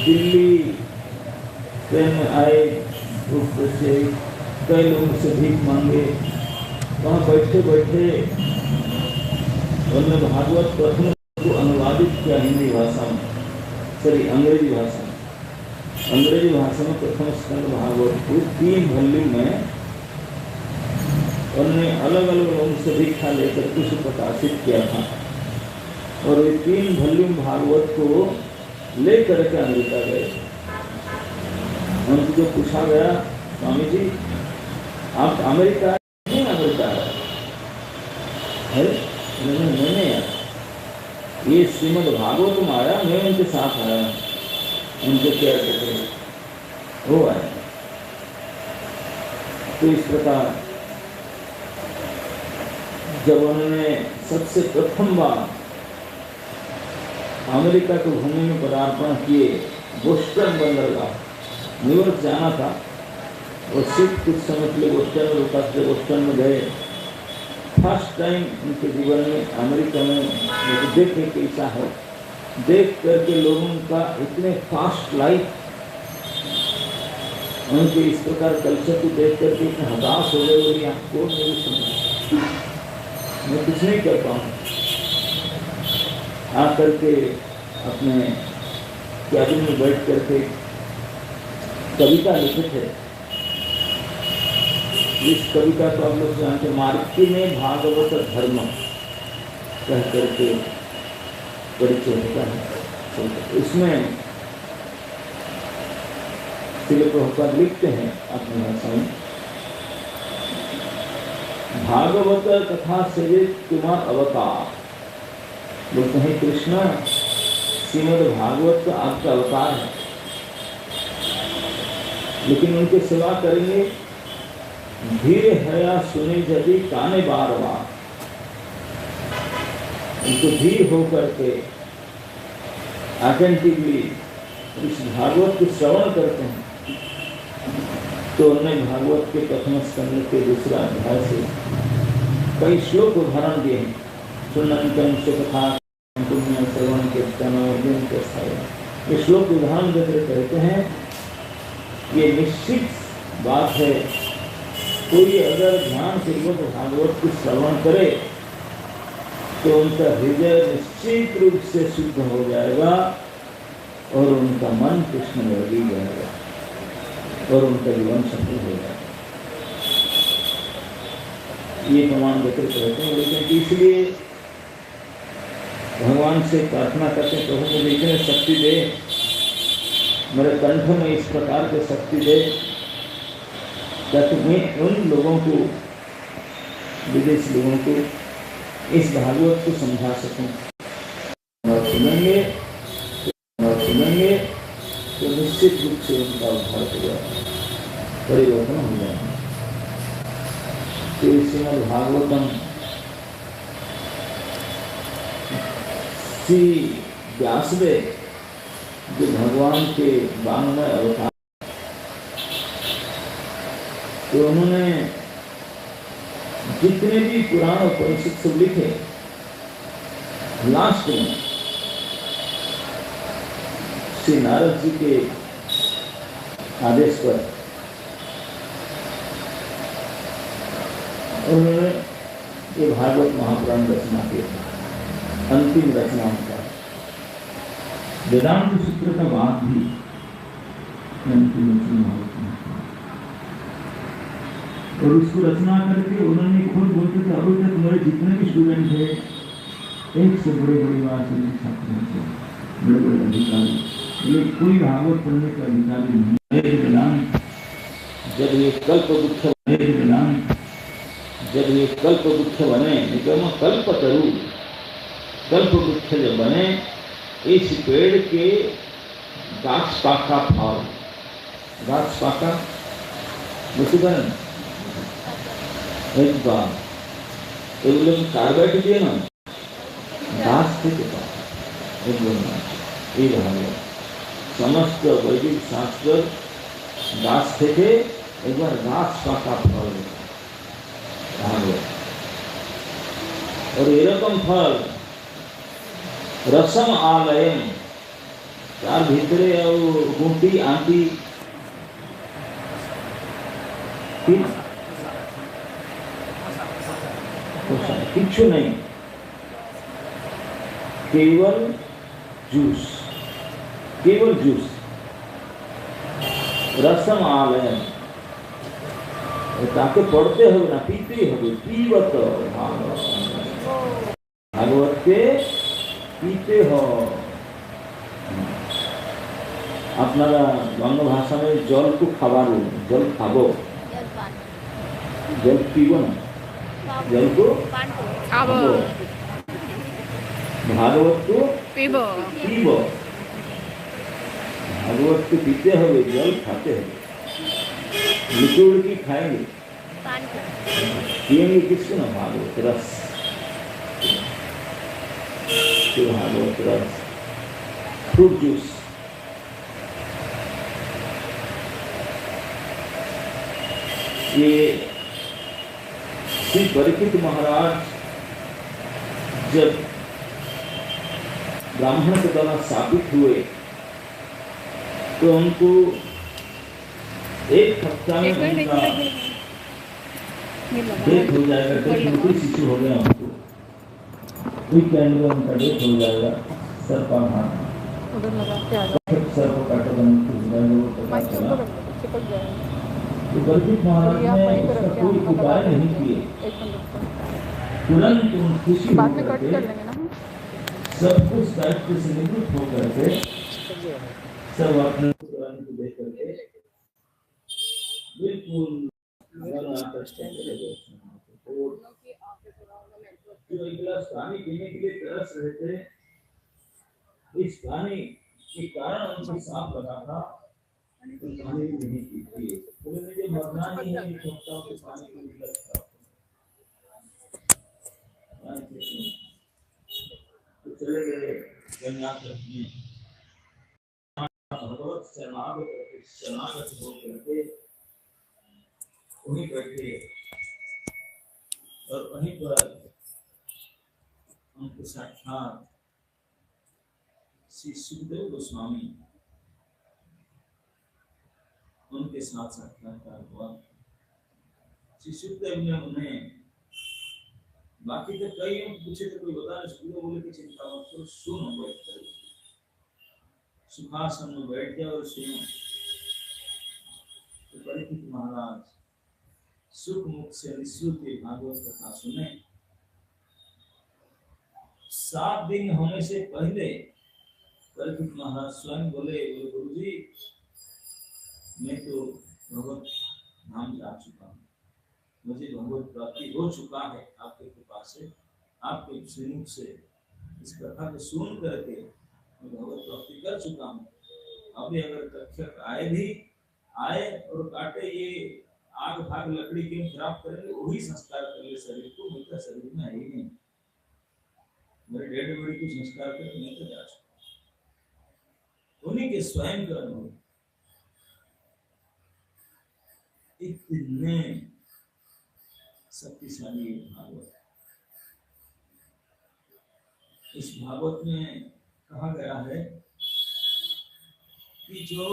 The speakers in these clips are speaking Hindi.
दिल्ली ट्रेन में आए, ऊपर से कई लोगों से भीख मांगे। वहाँ बैठे बैठे उन्होंने भागवत प्रथम को अनुवादित किया हिंदी भाषा में, सॉरी अंग्रेजी भाषा में। अंग्रेजी भाषा में प्रथम स्कंद भागवत को 3 वॉल्यूम में उन्होंने अलग अलग लोगों से भीखा लेकर के उसे प्रकाशित किया था। और ये 3 वॉल्यूम भागवत को लेकर के अमेरिका गए। उनको जो पूछा गया, स्वामी जी आप अमेरिका नहीं, अमेरिका है? मैंने यार ये श्रीमद् भागवत में आया, मैं उनके साथ आया, उनके क्या कहते वो आया। तो इस प्रकार जब उन्होंने सबसे प्रथम बार अमेरिका की भूमि में पदार्पण किए, बोस्टन बंदरगाह, न्यूयॉर्क जाना था और सिर्फ कुछ समय के लिए बोस्टन में रुका थे। बोस्टन में गए, फर्स्ट टाइम उनके जीवन में अमेरिका में देखने की इच्छा है। देख करके लोगों का इतने फास्ट लाइफ, उनके इस प्रकार कल्चर को देख करके इतने हताश हो गए, बोली आपको मेरी समझ, मैं कुछ नहीं कर पाऊँ। आकर के अपने कैबिन में बैठ करके कविता लिखे थे। इस कविता को आप लोग जानते, मार्की में भागवत धर्म कह करके परिचय होता है। इसमें श्रील प्रभुपाद लिखते हैं अपनी भाषा में, भागवत कथा से तुम्हार अवतार। बोलते हैं कृष्ण श्रीमद् भागवत का आपका अवतार है, लेकिन उनकी सेवा करेंगे धीरे हया सुने यदि काने बार बार। उनको धीर होकर के अटेंटिवली इस भागवत को श्रवण करते हैं, तो उन्होंने भागवत के प्रथम स्कंद के दूसरा अध्याय से कई श्लोक उदाहरण दिए हैं। सुनंतम सुखा पुण्य श्रवण कीर्तन अर्जुन के स्थाय। ये श्लोक उदाहरण देकर कहते हैं ये निश्चित बात है, कोई अगर ध्यान पूर्वक भागवत को श्रवण करे तो उनका हृदय निश्चित रूप से शुद्ध हो जाएगा और उनका मन कृष्ण में लगी जाएगा और उनका जीवन सफल हो जाएगा। ये प्रमाण देकर कहते हैं। लेकिन इसलिए भगवान से प्रार्थना करते हैं, प्रभु मुझे इतने शक्ति दे, मेरे कंठ में इस प्रकार की शक्ति दे ताकि मैं उन लोगों को, विदेशी लोगों को इस भागवत को समझा सकूं। और सुनेंगे तो निश्चित रूप से उनका उद्धार हो जाएगा, परिवर्तन हो जाएगा। तो श्रीमद् भागवतम श्री व्यासदेव जो भगवान के वाङ्मय अवतार, तो उन्होंने जितने भी पुराण उपनिषद सब लिखे, लास्ट में श्री नारद जी के आदेश पर उन्होंने ये भागवत महापुराण रचना किया था। अंतिम रचना उनका वेदांत सूत्र का बाद भी अंतिम रचना होती है। और उसको रचना करके उन्होंने खुद बोलते थे, अभी तक मेरे जितने भी स्टूडेंट थे, एक से बड़े बात से छात्र थे, बड़े बड़े अधिकारी, लेकिन कोई भागवत पढ़ने का अधिकारी नहीं। वेदांत जब ये कल्प वृक्ष बने, वेदांत जब ये कल्प वृक्ष बने, निकम कल्प तरू, कल्प वृक्ष जब बने, इस पेड़ के गाछ पाका फल, गाछ पाका बुझें एक बार এগুলো কার্বাইড দিয়ে না গাছ থেকে পাওয়া এগুলো না এইভাবে সমস্ত বৈদিক শাস্ত্র গাছ থেকে একবার গাছ পাকা ফল ভালো और এরকম ফল रसम आलयम तार भीतरे गुंटी आंटी किच्छु नहीं, केवल जूस, केवल जूस, रसम आलयन। ताके पढ़ते हो ना पीते हो, पीवत भागवत के पीते हो। আপনারা বাংলা ভাষায় জল को খাবারো, জল খাবো, জল পিবো না, জল को খাবো, भागवत को पीबो, पीबो। भागवत को पीते हुए जल खाते हैं, लिक्विड की खाएंगे, पिएंगे किसको ना, भागवत रस, तो भागवत रस, फ्रूट जूस। ये श्री परीक्षित महाराज जब ब्राह्मण के द्वारा साबित हुए तो उनको एक हफ्ता में उनका डेथ हो जाएगा, डेथ शिशु हो गया उनको, वीकेंड में उनका डेथ हो जाएगा। सर का हाथ सर को काटा पता चला तो परीक्षित महाराज ने उसका कोई उपाय नहीं किए, तुरंत खुशी होकर सब कुछ दायित्व से निवृत्त होकर के सब अपने पुराने को देख करके बिल्कुल जो एक गिलास पानी पीने के लिए तरस रहे थे, इस पानी के कारण उनको सांप लगा था, तो पानी नहीं पीती, तो मुझे मरना नहीं है, एक हफ्ता से पानी को गिलास तो चले गए गंगापुर में, भगवत शरणागत हो करके वहीं बैठे और वहीं पर उनको साक्षात श्री सुखदेव गोस्वामी उनके साथ साक्षात्कार हुआ। श्री सुखदेव ने उन्हें, बाकी तो कई पूछे तो कोई बता नहीं, सुखदेव बोले कि चिंता मत करो, सुनो, बैठ कर सुखासन में बैठ गया और सुनो। तो परीक्षित महाराज सुख मुख से निःशुल्क भागवत कथा सुने। 7 दिन होने से पहले परीक्षित महाराज स्वयं बोले, गुरु जी मैं तो भगवत धाम जा चुका हूँ, मुझे भगवत प्राप्ति हो चुका है आपके कृपा से, आपके श्रीमुख से इस कथा को सुन करके मैं भगवत प्राप्ति कर चुका हूँ। अभी अगर तक्षक आए और काटे, ये आग भाग लकड़ी क्यों खराब करेंगे, वही संस्कार कर ले शरीर को, मेरा शरीर में है ही नहीं, मेरे डेड बॉडी को संस्कार कर मैं तो जा चुका। उन्हीं के स्वयं का अनुभव, इतने शक्तिशाली भागवत। इस भागवत में कहा गया है कि जो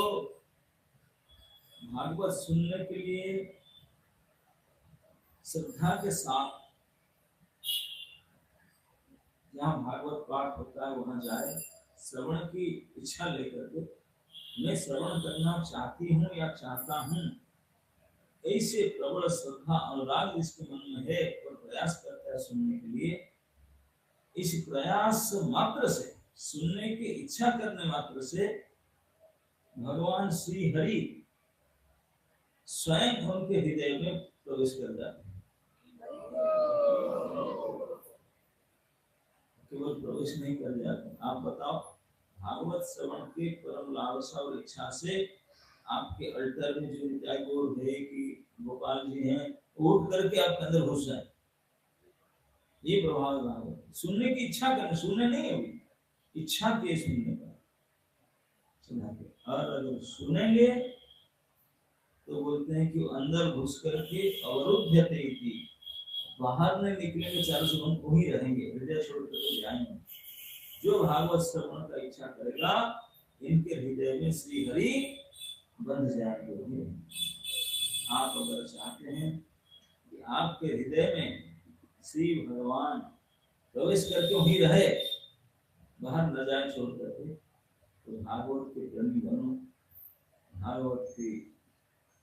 भागवत सुनने के लिए श्रद्धा के साथ जहाँ भागवत पाठ होता है वहां जाए, श्रवण की इच्छा लेकर के, मैं श्रवण करना चाहती हूँ या चाहता हूँ, ऐसे प्रबल श्रद्धा अनुराग जिसके मन में है और प्रयास करता है सुनने के लिए, इस प्रयास मात्र से, सुनने की इच्छा करने मात्र से भगवान श्री हरि स्वयं उनके हृदय में प्रवेश कर जाते हैं। केवल प्रवेश नहीं कर जाते। आप बताओ, भागवत श्रवण के परम लालसा और इच्छा से आपके अल्टर में जो नित्याय गौर है कि गोपाल जी हैं, उठ करके आपके अंदर घुस जाए, ये प्रभाव भागवत। सुनने की इच्छा करना, सुनने नहीं अभी इच्छा के सुनने का, और अगर सुनेंगे तो बोलते हैं कि अंदर घुस करके अवरुद्धते इति, बाहर नहीं निकलेंगे, चारों से हम वहीं रहेंगे, हृदय छोड़ कर जाएंगे। जो भागवत श्रवण का इच्छा करेगा इनके हृदय में श्री हरि बंध जाएंगे। आप अगर चाहते हैं कि आपके हृदय में श्री भगवान प्रवेश करके ही रहे, बाहर न जाए छोड़ करके, तो भागवत के प्रेमी बनो, भागवत की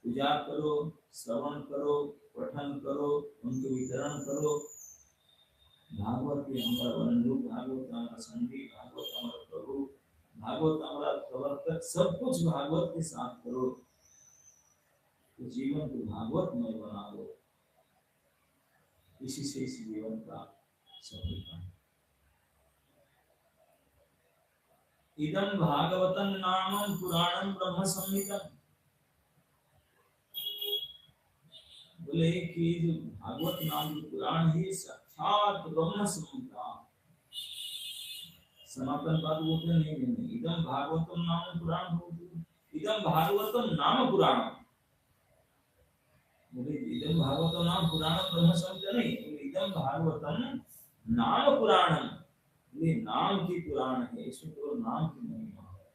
पूजा करो, श्रवण करो, पठन करो, उनके वितरण करो। भागवत के हमारा बंधु, भागवत हमारा संगी, भागवत हमारा प्रभु, भागवत हमारा प्रवर्तक, सब कुछ भागवत के साथ करो, तो जीवन को भागवतमय बना लो। इसी से इस जीवन का सफलता है। इदं भागवतं नामं पुराणं ब्रह्म संहितम्। बोले कि जो भागवत नाम जो पुराण है साक्षात ब्रह्म संहिता। सनातन बात बोलते नहीं, इदं भागवतं नाम पुराण बोलते, इदं भागवतं नाम पुराण। बोले इदं भागवतं नाम पुराण ब्रह्म संहिता नहीं, इदं भागवतं नाम पुराण। ये नाम की पुराण है, इसमें तो नाम की महिमा है।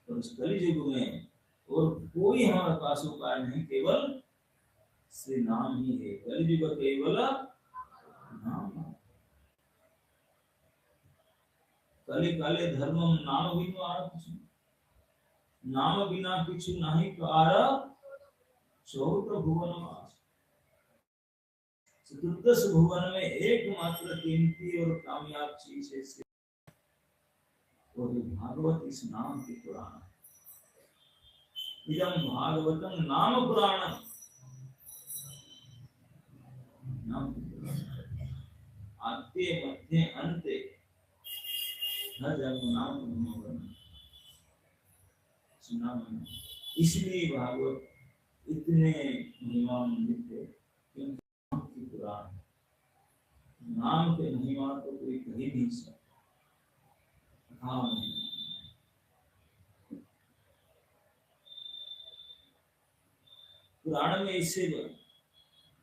तो इस कलियुग में और कोई हमारे पास उपाय नहीं, केवल श्री नाम ही है। कलियुग केवल नाम। कले काले धर्मम नाम बिनु आरक्षु, नाम बिना किछु नहीं कार चौथ भुवन वास। चतुर्दश भुवन में एकमात्र कीमती और कामयाब चीज है और भागवत इस नाम की पुराण। इदं भागवतं नाम पुराण, नाम आद्य मध्य अंते न जन्म नाम ब्रह्म। इसलिए भागवत इतने महिमान्वित है क्योंकि नाम की पुराण। नाम के महिमा तो कोई कह ही नहीं सकता। पुराण में इससे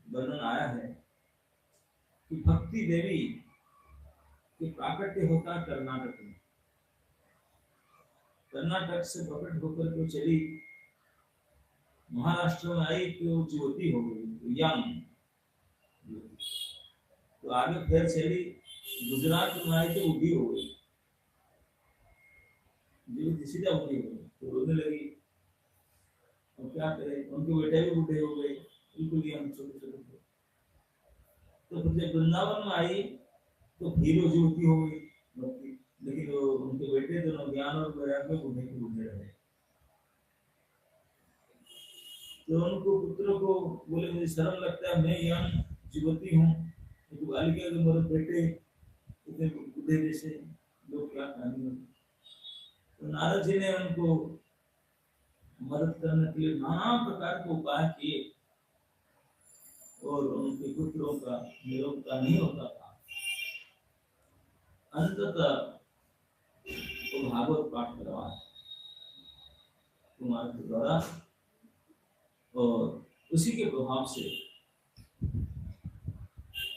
वर्णन आया है कि भक्ति देवी के प्राकट्य होता कर्नाटक में। कर्नाटक से प्रकट होकर के चली महाराष्ट्र में आई तो ज्योति हो गई, यंग। तो आगे फिर चली गुजरात में आई तो बूढ़ी हो गई, जो सीधा बूढ़ी हो गई, तो रोने लगी। और क्या करे, उनके बेटे भी बूढ़े हो गए, बिल्कुल यंग छोटे छोटे। तो फिर जब वृंदावन में आई तो फिर वो ज्योति हो गई भक्ति, लेकिन वो उनके बेटे दोनों ज्ञान और वैराग्य में बूढ़े के बूढ़े रहे। तो उनको पुत्र को बोले मुझे शर्म लगता है, मैं यंग युवती हूँ, तो बालिका के मेरे बेटे इतने बूढ़े जैसे लोग क्या कहेंगे। तो नारद जी ने उनको मदद करने के लिए नाना प्रकार के उपाय किए और उनके पुत्रों का निरोगता नहीं होता था। अंततः तो भागवत पाठ करवाया कुमार के द्वारा, और उसी के प्रभाव से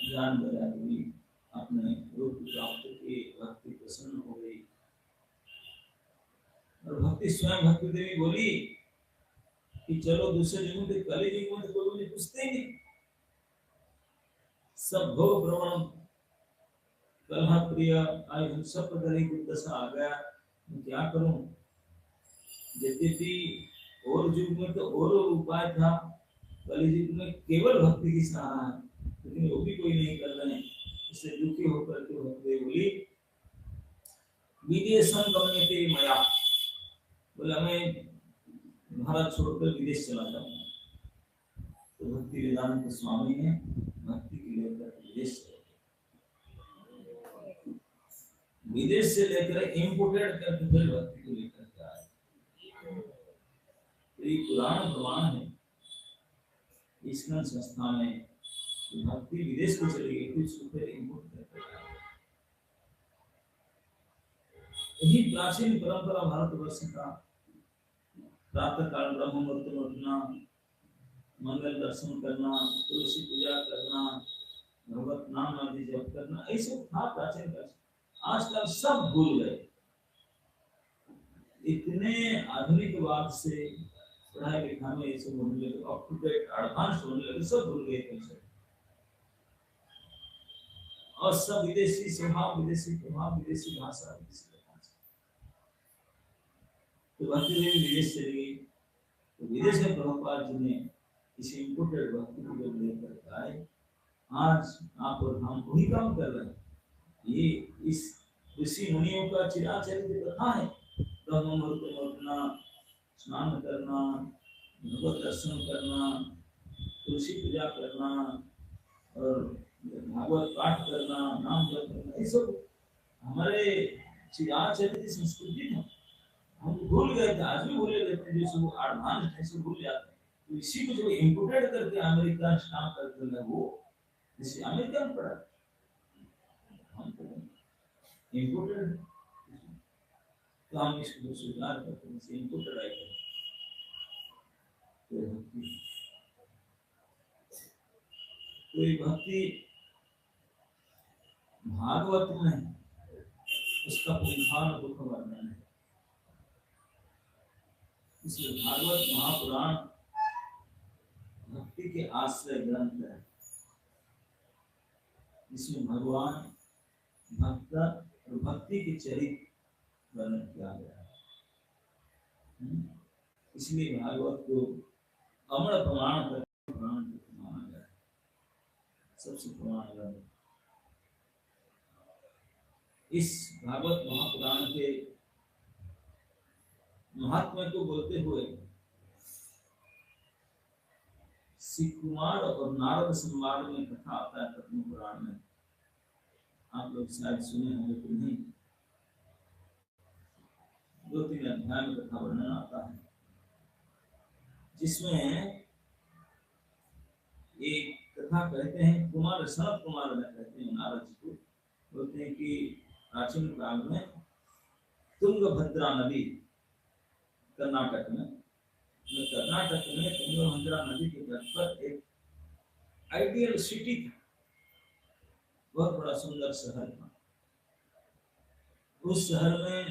ज्ञान वैराग्य अपने रूप प्राप्त किए, भक्ति प्रसन्न हो गई। और भक्ति स्वयं भक्ति देवी बोली कि चलो दूसरे युग में, कली युग में कोई मुझे पूछते ही नहीं, सब भोग प्रवण कलह प्रिय आयु सब प्रकार की दशा आ गया, मैं क्या करूं। यद्यपि और युग में तो और उपाय था, कली युग में केवल भक्ति की सहारा है, लेकिन वो भी कोई नहीं कर रहे हैं। इससे दुखी होकर के भक्ति बोली विदेशं गम्यते मया, बोला मैं भारत छोड़कर विदेश चला जाऊंगा। तो भक्ति वेदांत स्वामी ने भक्ति के लेकर विदेश से लेकर इंपोर्टेड करके फिर भक्ति को लेकर के आए। ये पुराण प्रमाण है इसका संस्था में भक्ति विदेश को चली गई, कुछ फिर इंपोर्ट करके आए। यही प्राचीन परंपरा भारतवर्ष का। प्रातः काल ब्रह्म मुहूर्त में उठना, मंगल दर्शन करना, तुलसी पूजा करना, भगवत नाम आदि जप करना, ऐसे था प्राचीन काल। आजकल सब भूल गए। इतने आधुनिकवाद से पढ़ाई लिखा में ये सब होने लगे, अप टू डेट एडवांस होने लगे, सब भूल गए कंसेप्ट। और सब विदेशी स्वभाव, विदेशी प्रभाव, विदेशी भाषा, विदेशी भाषा। तो भक्ति देवी विदेश चली गई, तो विदेश में प्रभुपाद जी ने इस इम्पोर्टेड भक्ति को जब लेकर आए, आज आप और हम वही काम कर रहे हैं। ये इस ऋषि मुनियों का चिराचरित कथा है। ब्रह्म मुहूर्त में उठना, स्नान करना, भगवत दर्शन करना, तुलसी पूजा करना और भागवत पाठ करना, नाम जप करना, ये सब हमारे चिराचरित संस्कृति है। हम भूल गए थे, आज भी भूले रहते हैं, जो सब एडवांस है सब भूल जाते हैं। तो इसी को जो इम्पोर्टेड करके अमेरिका स्टाम्प करते हैं, वो इसी अमेरिकन प्रोडक्ट हम इम्पोर्टेड, तो हम इसको स्वीकार करते हैं, इसे इम्पोर्टेड आइटम। कोई भक्ति भागवत में उसका पुंखान दुख वर्णन है, इसलिए भागवत महापुराण भक्ति के आश्रय ग्रंथ है, जिसमें भगवान भक्त और भक्ति के चरित्र वर्णन किया गया है। इसलिए भागवत को अमर प्रमाण माना गया है, सबसे प्रमाण ग्रंथ। इस भागवत महापुराण के महात्म्य को बोलते हुए श्री कुमार और नारद संवाद में कथा आता है पद्म पुराण में, आप लोग शायद सुने होंगे कि नहीं। 2-3 अध्याय में कथा वर्णन आता है, जिसमें एक कथा कहते हैं, कुमार सनत कुमार ने कहते हैं नारद जी को, बोलते हैं कि प्राचीन काल में तुंगभद्रा नदी कर्नाटक में तुंगभद्रा नदी के तट पर एक आइडियल सिटी था, बहुत बड़ा सुंदर शहर था। उस शहर में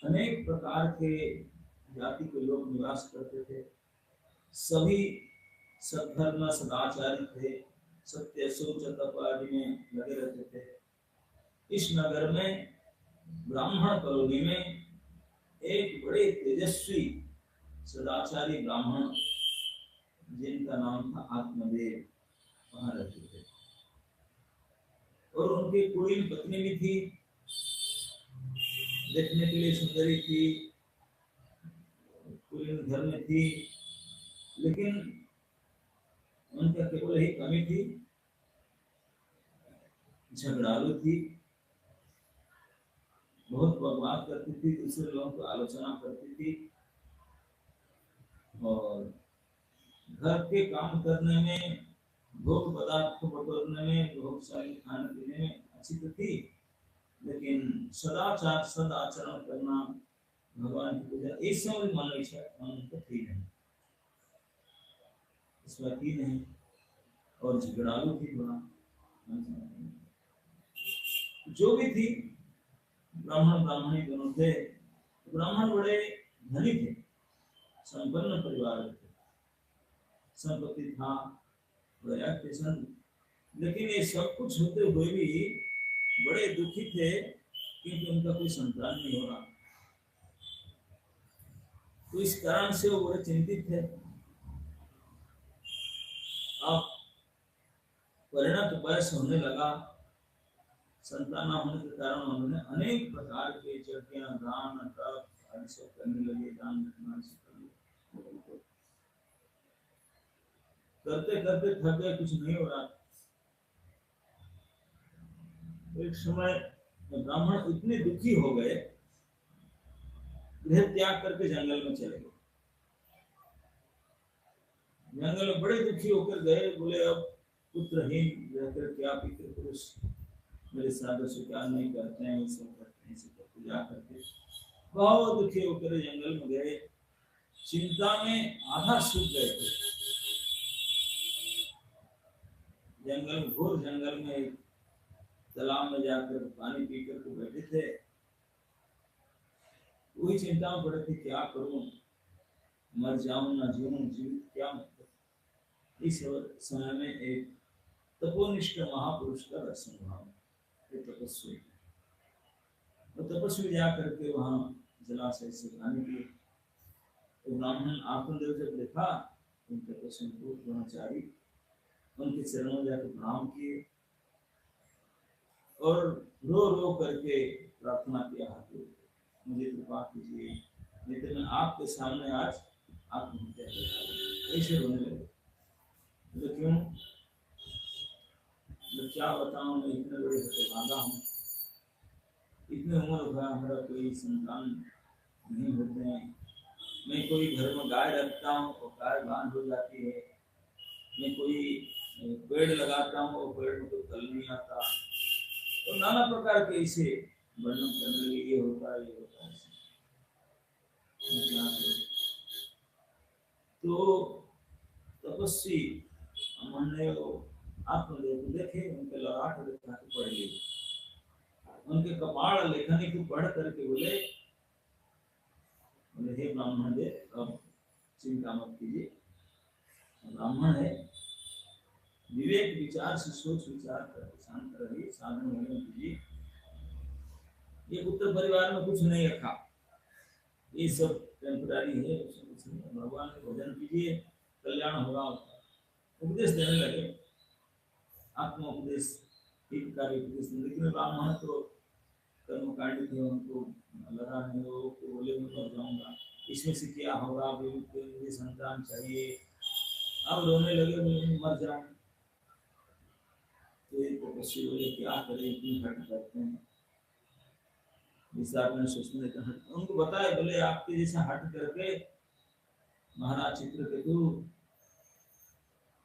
अनेक प्रकार के जाति के लोग निवास करते थे, सभी सद्धर्म सदाचारी थे, सत्य शौच तप आदि में लगे रहते थे। इस नगर में ब्राह्मण कॉलोनी में एक बड़े तेजस्वी सदाचारी ब्राह्मण, जिनका नाम था आत्मदेव, वहां रहते थे। और उनकी कुलीन पत्नी भी थी, देखने के लिए सुंदरी थी, कुलीन घर में थी, लेकिन उनका केवल ही कमी थी, झगड़ालू थी, बहुत बकवास करती थी, दूसरे लोगों को आलोचना करती थी, और घर के काम करने में, भोग पदार्थ को बटोरने में, भोग सारी खाने पीने में अच्छी तो थी, लेकिन सदाचार सदाचरण करना, भगवान की पूजा, इस समय मन इच्छा उनको थी नहीं, इसमें थी नहीं, और झगड़ालू थी थोड़ा। जो भी थी, ब्राह्मण ब्राह्मणी दोनों थे। ब्राह्मण बड़े धनी थे, संपन्न परिवार थे, संपत्ति था, लेकिन ये सब कुछ होते हुए भी बड़े दुखी थे, क्योंकि उनका कोई संतान नहीं हो रहा। तो इस कारण से वो बड़े चिंतित थे। अब परिणत वयस होने लगा, संतान होने के कारण उन्होंने अनेक प्रकार के यज्ञ, दान, तप आदि सब करने लगे, दान दक्षिणा से करते करते थक गए, कुछ नहीं हो रहा। एक समय ब्राह्मण इतने दुखी हो गए, गृह त्याग करके जंगल में चले गए। जंगल में बड़े दुखी होकर गए, बोले अब पुत्रहीन रहकर क्या पितृ पुरुष मेरे साथ स्वीकार नहीं करते हैं, सब करते हैं, सब पूजा करते, बहुत दुखी होकर जंगल में गए। चिंता में आधा सूख गए थे। जंगल, घोर जंगल में तालाब में जाकर पानी पीकर के बैठे थे। वही चिंता में पड़े थे, क्या करूं, मर जाऊं ना जीऊं, जीवित क्या मतलब। इस समय में एक तपोनिष्ठ महापुरुष का दर्शन हुआ, एक तपस्वी। तो तपस्वी जा करके वहां जलाशय से पानी पिए। तो ब्राह्मण आत्मदेव जब देखा उन तपस्वी को, ब्रह्मचारी, उनके चरणों में जाकर प्रणाम किए और रो रो करके प्रार्थना किया, हाथ मुझे कृपा कीजिए, नहीं तो मैं आपके सामने आज आत्महत्या करूंगा। ऐसे रोने लगे। तो क्यों, मैं क्या बताऊं, मैं इतने बड़े हतभागा हूँ, इतने उम्र हुआ हमारा कोई संतान नहीं होते हैं, मैं कोई घर में गाय रखता हूँ और गाय बांध हो जाती है, मैं कोई पेड़ लगाता हूँ और पेड़ में कोई फल नहीं आता, तो नाना प्रकार के ऐसे वर्णन करने लगे, ये होता है, ये होता है। तो तपस्वी मन ने आत्मदेव को देखे, उनके ललाट रेखा को पढ़ ली, उनके कपाल लेखनी को पढ़ करके बोले, हे ब्राह्मण देव, अब चिंता मत कीजिए, ब्राह्मण है, विवेक विचार से सोच विचार करके शांत रहिए, साधन भजन कीजिए, ये पुत्र परिवार में कुछ नहीं रखा, ये सब टेम्पररी है, कुछ नहीं, भगवान के भजन कीजिए, कल्याण होगा। उपदेश देने लगे, आत्म उपदेश, हितकारी उपदेश। लेकिन ब्राह्मण तो कर्मकांडी थे, उनको लगा नहीं, वो बोले मैं मर जाऊंगा, इसमें से क्या होगा, मुझे संतान चाहिए, अब रोने लगे, मैं मर जाऊं। तो ये तपस्वी बोले क्या करें, इतनी हट करते हैं, विस्तार में सोचने लगे। उनको बताए, बोले आपके जैसे हट करके महाराज चित्रकेतु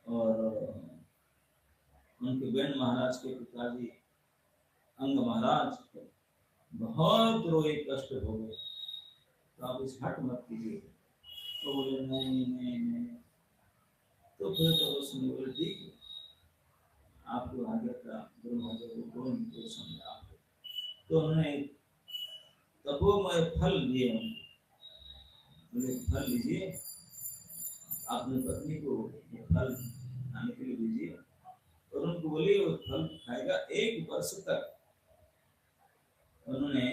और उनके बेन महाराज के पिताजी अंग महाराज बहुत रोए, कष्ट हो गए, तो आप इस हट मत कीजिए। तो बोले नहीं नहीं नहीं। तो फिर तो उसने बोले ठीक है, आपको आगे का दुर्भाग्य को कौन को समझा। तो उन्होंने तपोमय फल दिए, बोले फल लीजिए, अपनी पत्नी को फल खाने के लिए दीजिए, और उनको बोले वो फल खाएगा 1 वर्ष तक, उन्होंने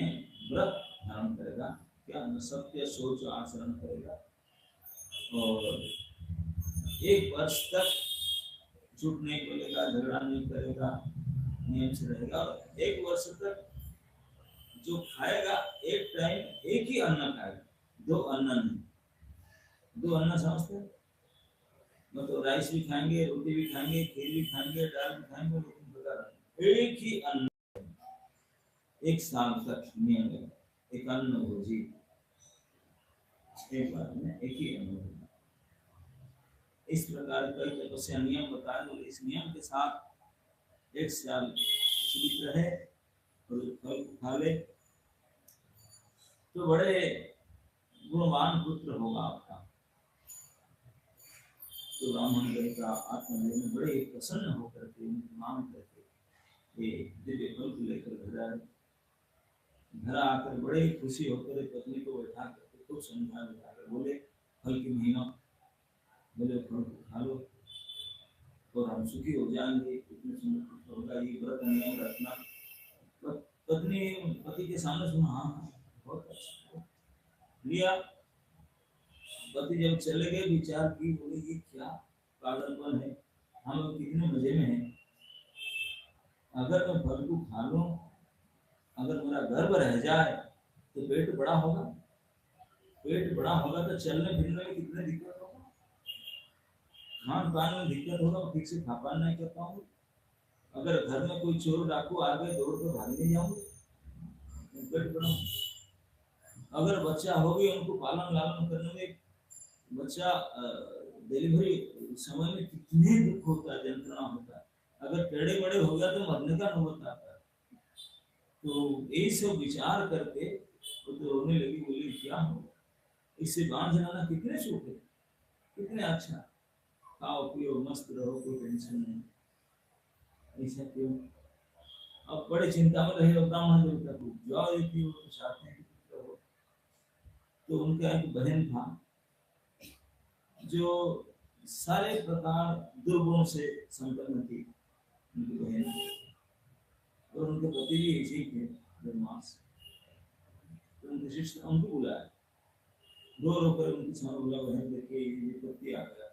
व्रत धारण करेगा, क्या सत्य सोच आचरण करेगा, और 1 वर्ष तक झूठ नहीं बोलेगा, झगड़ा नहीं करेगा, नियम से रहेगा, और 1 वर्ष तक जो खाएगा एक टाइम एक ही अन्न खाएगा, 2 अन्न नहीं। 2 अन्न समझते, मतलब राइस भी खाएंगे, रोटी भी खाएंगे, खीर भी खाएंगे, दाल भी खाएंगे, लेकिन प्रकार एक ही अन्न 1 साल तक नियम है, एक अन्न भोजी, एक बार में एक ही अन्न भोजी। इस प्रकार कई तपस्या नियम बताए, और इस नियम के साथ 1 साल जीवित रहे और फल खा ले तो बड़े गुणवान पुत्र होगा आपका। तो ब्राह्मण गण का आत्मदेव में बड़े प्रसन्न होकर के मांग करके ये दिव्य फल को लेकर घर आए। घर आकर बड़े खुशी होकर पत्नी को बैठा करके खूब समझा बुझाकर बोले, फल की महिमा, बोले फल को खा लो और हम सुखी हो जाएंगे, इतने सुंदर होगा, ये व्रत नियम रखना। पत्नी पति के सामने सुना, हाँ बहुत अच्छा लिया। पति जब चले गए, विचार की, बोले ये क्या पागलपन है, हम लोग कितने मजे में हैं, अगर मैं फल को खा लूं, अगर मेरा गर्भ रह जाए तो पेट बड़ा होगा, पेट बड़ा होगा तो चलने फिरने में कितने दिक्कत होगा, खान पान में दिक्कत होगा, ठीक से खा पान नहीं कर पाऊंगा, अगर घर में कोई चोर डाकू आ गए दौड़ कर भाग नहीं जाऊंगे, पेट बड़ा। अगर बच्चा हो गया, उनको पालन लालन करने में, बच्चा डिलीवरी समय में कितने दुख होता है, यंत्रणा होता है, अगर टेढ़े बड़े हो गया तो मरने का नौबत आता है। तो यही सब विचार करके वो तो रोने लगी, बोली क्या होगा, इससे बांध लाना कितने सुख है, कितने अच्छा, खाओ पियो मस्त रहो, कोई टेंशन नहीं, ऐसा क्यों। अब बड़े चिंता में रहे, ब्राह्मण देवता को जवाब देती हो, चाहते हैं तो उनका एक बहन था जो सारे प्रकार दुर्गुणों से संपन्न थी, उनकी बहन, और उनके पति भी ऐसे ही थे बदमाश। तो उनके शिष्य उनको बुलाया, रो कर उनकी सामने बोला, बहन देखिए ये पति आ गया।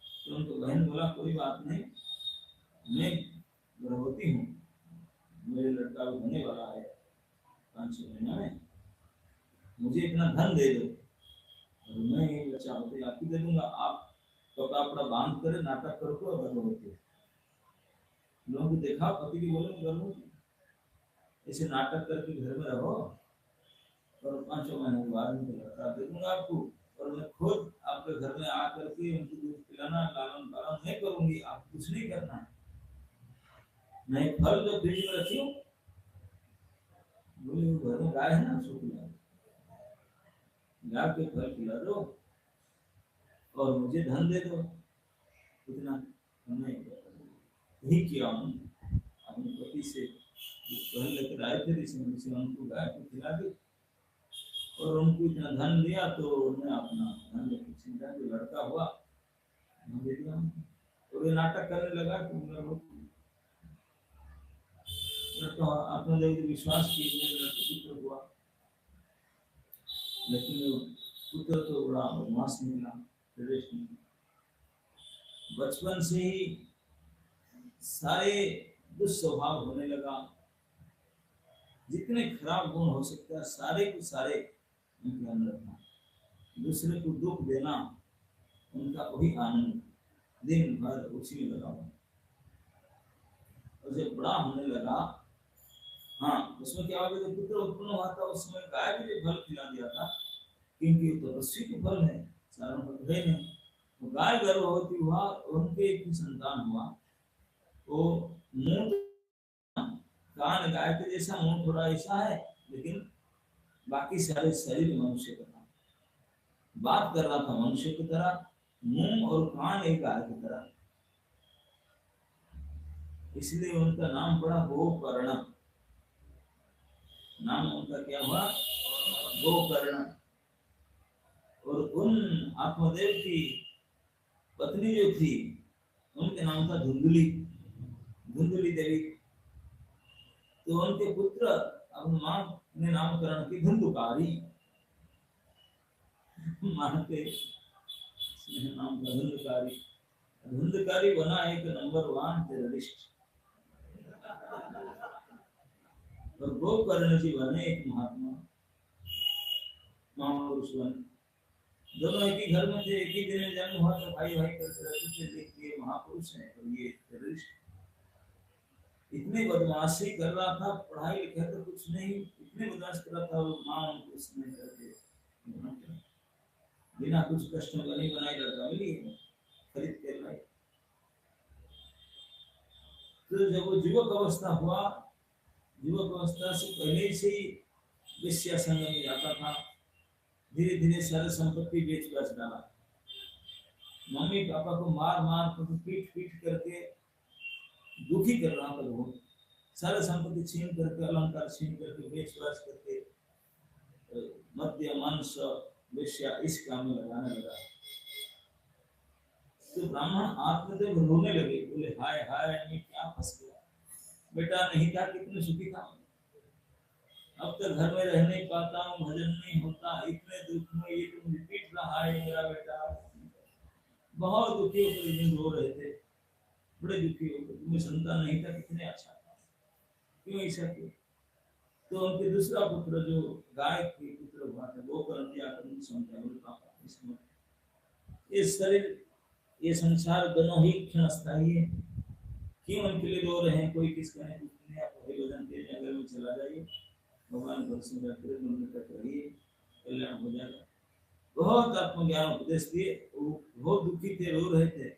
तो उनको बहन बोला, कोई बात नहीं, मैं गर्भवती हूँ, मेरे लड़का होने वाला है 5-6 महीना में, मुझे इतना धन दे दो और मैं ये बच्चा होते आपकी दे दूंगा, आप तो कपड़ा बांध कर नाटक करो और गर्भवती। लोगों को देखा, पति की बोले गर्भवती, ऐसे नाटक करके घर में रहो और 5 महीने के बाद उनको लड़का दे दूंगा आपको, और मैं खुद आपके घर में आकर के उनको दूध पिलाना, लालन पालन नहीं करूंगी, आप कुछ नहीं करना है। मैं फल जो फ्रिज में रखी हूँ, बोले घर में गाय है ना, उसको खिला दो, गाय के फल खिला दो और मुझे धन दे दो, इतना नहीं यही किया हूँ। अपने पति से पहल लेकर आए थे, इसे उनको गाय को खिला दी और उनको इतना धन दिया, तो उन्हें अपना धन लेकर चिंता, जो लड़का हुआ दे दिया, और ये नाटक करने लगा कि तो आपने जब विश्वास किया पुत्र हुआ, लेकिन पुत्र तो बड़ा बदमाश निकला, बचपन से ही सारे दुस्वभाव होने लगा, जितने खराब गुण हो सकते हैं सारे के सारे उनके अंदर था। दूसरे को दुख देना उनका वही आनंद, दिन भर उसी में लगा हुआ। और जब बड़ा होने लगा, हाँ उसमें क्या हुआ, जब पुत्र उत्पन्न हुआ था उस समय गाय के लिए फल खिला दिया था, क्योंकि तपस्वी के फल है, सारों फल है नहीं। तो गाय गर्भवती हुआ, उनके एक संतान हुआ, वो मुंह कान गाय के जैसा, मुंह थोड़ा ऐसा है, लेकिन बाकी सारे शरीर मनुष्य का था, बात कर रहा था मनुष्य की तरह, मुंह और कान एक गाय की तरह, इसलिए उनका नाम पड़ा गोकर्ण। नाम उनका क्या हुआ, गोकर्ण। और उन आत्मदेव की पत्नी जो थी, उनके नाम था धुंधुली, धुंधुली देवी। तो उनके पुत्र अपनी मां ने नामकरण की धुंधुकारी, मां के नाम था धुंधुकारी। धुंधुकारी बना एक नंबर 1 टेररिस्ट, और गोकर्ण जी बने एक महात्मा, महापुरुष बने। दोनों एक ही घर में थे, एक ही दिन में जन्म हुआ, तो भाई भाई करते रहते थे, देखिए महापुरुष हैं और ये टेररिस्ट। इतनी बदमाशी कर रहा था, पढ़ाई लिखाई तो कुछ नहीं, इतनी बदमाश कर रहा था, वो मां उनको उसमें करके बिना कुछ कष्ट बनी बनाई लड़का मिली, खरीद कर लाई। तो जब वो युवक अवस्था हुआ, युवक अवस्था से पहले से ही वेश्या संग में जाता था, धीरे धीरे सारी संपत्ति बेच बेच डाला, मम्मी पापा को मार मार कर पीट पीट करके दुखी कर रहा था, बहुत सारे संपत्ति छीन करके, अलंकार छीन करके, बेच बेच करके मद्य मांस वेश्या इस काम में लगाने लगा। तो ब्राह्मण आत्मदेव रोने लगे, बोले हाय हाय मैं क्या फंस गया, बेटा नहीं था कितने सुखी था, अब तक घर में रह नहीं पाता हूँ, भजन नहीं होता, इतने दुख में ये तो मुझे पीट रहा है मेरा बेटा। बहुत दुखी होकर रो रहे थे, बड़े दुखी होकर, तुम्हें संतान नहीं था, कितने अच्छा था, क्यों ऐसा किया। तो उनके दूसरा पुत्र जो गाय के पुत्र हुआ था, वो कर दिया कर उनको समझाया, बोले पापा इसमें ये शरीर ये संसार दोनों ही क्षणस्थायी है, क्यों उनके लिए रो रहे हैं, कोई किसका नहीं, कुछ नहीं, आप वही भजन के जंगल में चला जाइए, भगवान भरोसे रखिए, तक रहिए, कल्याण हो जाएगा। बहुत आत्मज्ञान उपदेश दिए, वो बहुत दुखी थे, रो रहे थे।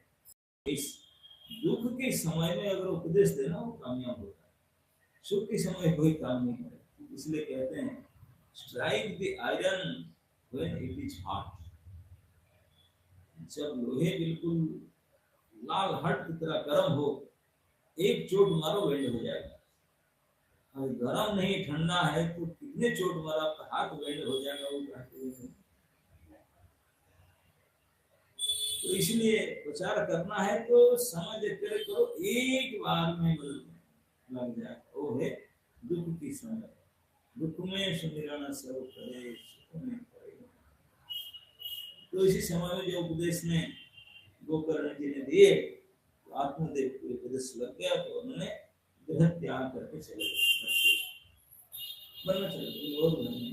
इस दुख के समय में अगर उपदेश देना वो कामयाब होता है, सुख के समय कोई काम नहीं करे। इसलिए कहते हैं strike the iron when it is hot, जब लोहे बिल्कुल लाल हट की तरह गर्म हो, एक चोट मारो वेल्ड हो जाएगा, और गर्म नहीं ठंडा है तो कितने चोट मारा आपका हाथ वेल्ड हो जाएगा, वो इसलिए प्रचार करना है तो समझ कर करो, एक बार में लग जाए। वो है दुख की समय, दुख में सुमिरन सब करे, सुख में करे। तो इसी समय में जो उपदेश में गोकर्ण जी ने दिए, तो आत्मदेव को उपदेश लग गया, तो उन्होंने गृह त्याग करके चले गए, बनना चले गए और बनने।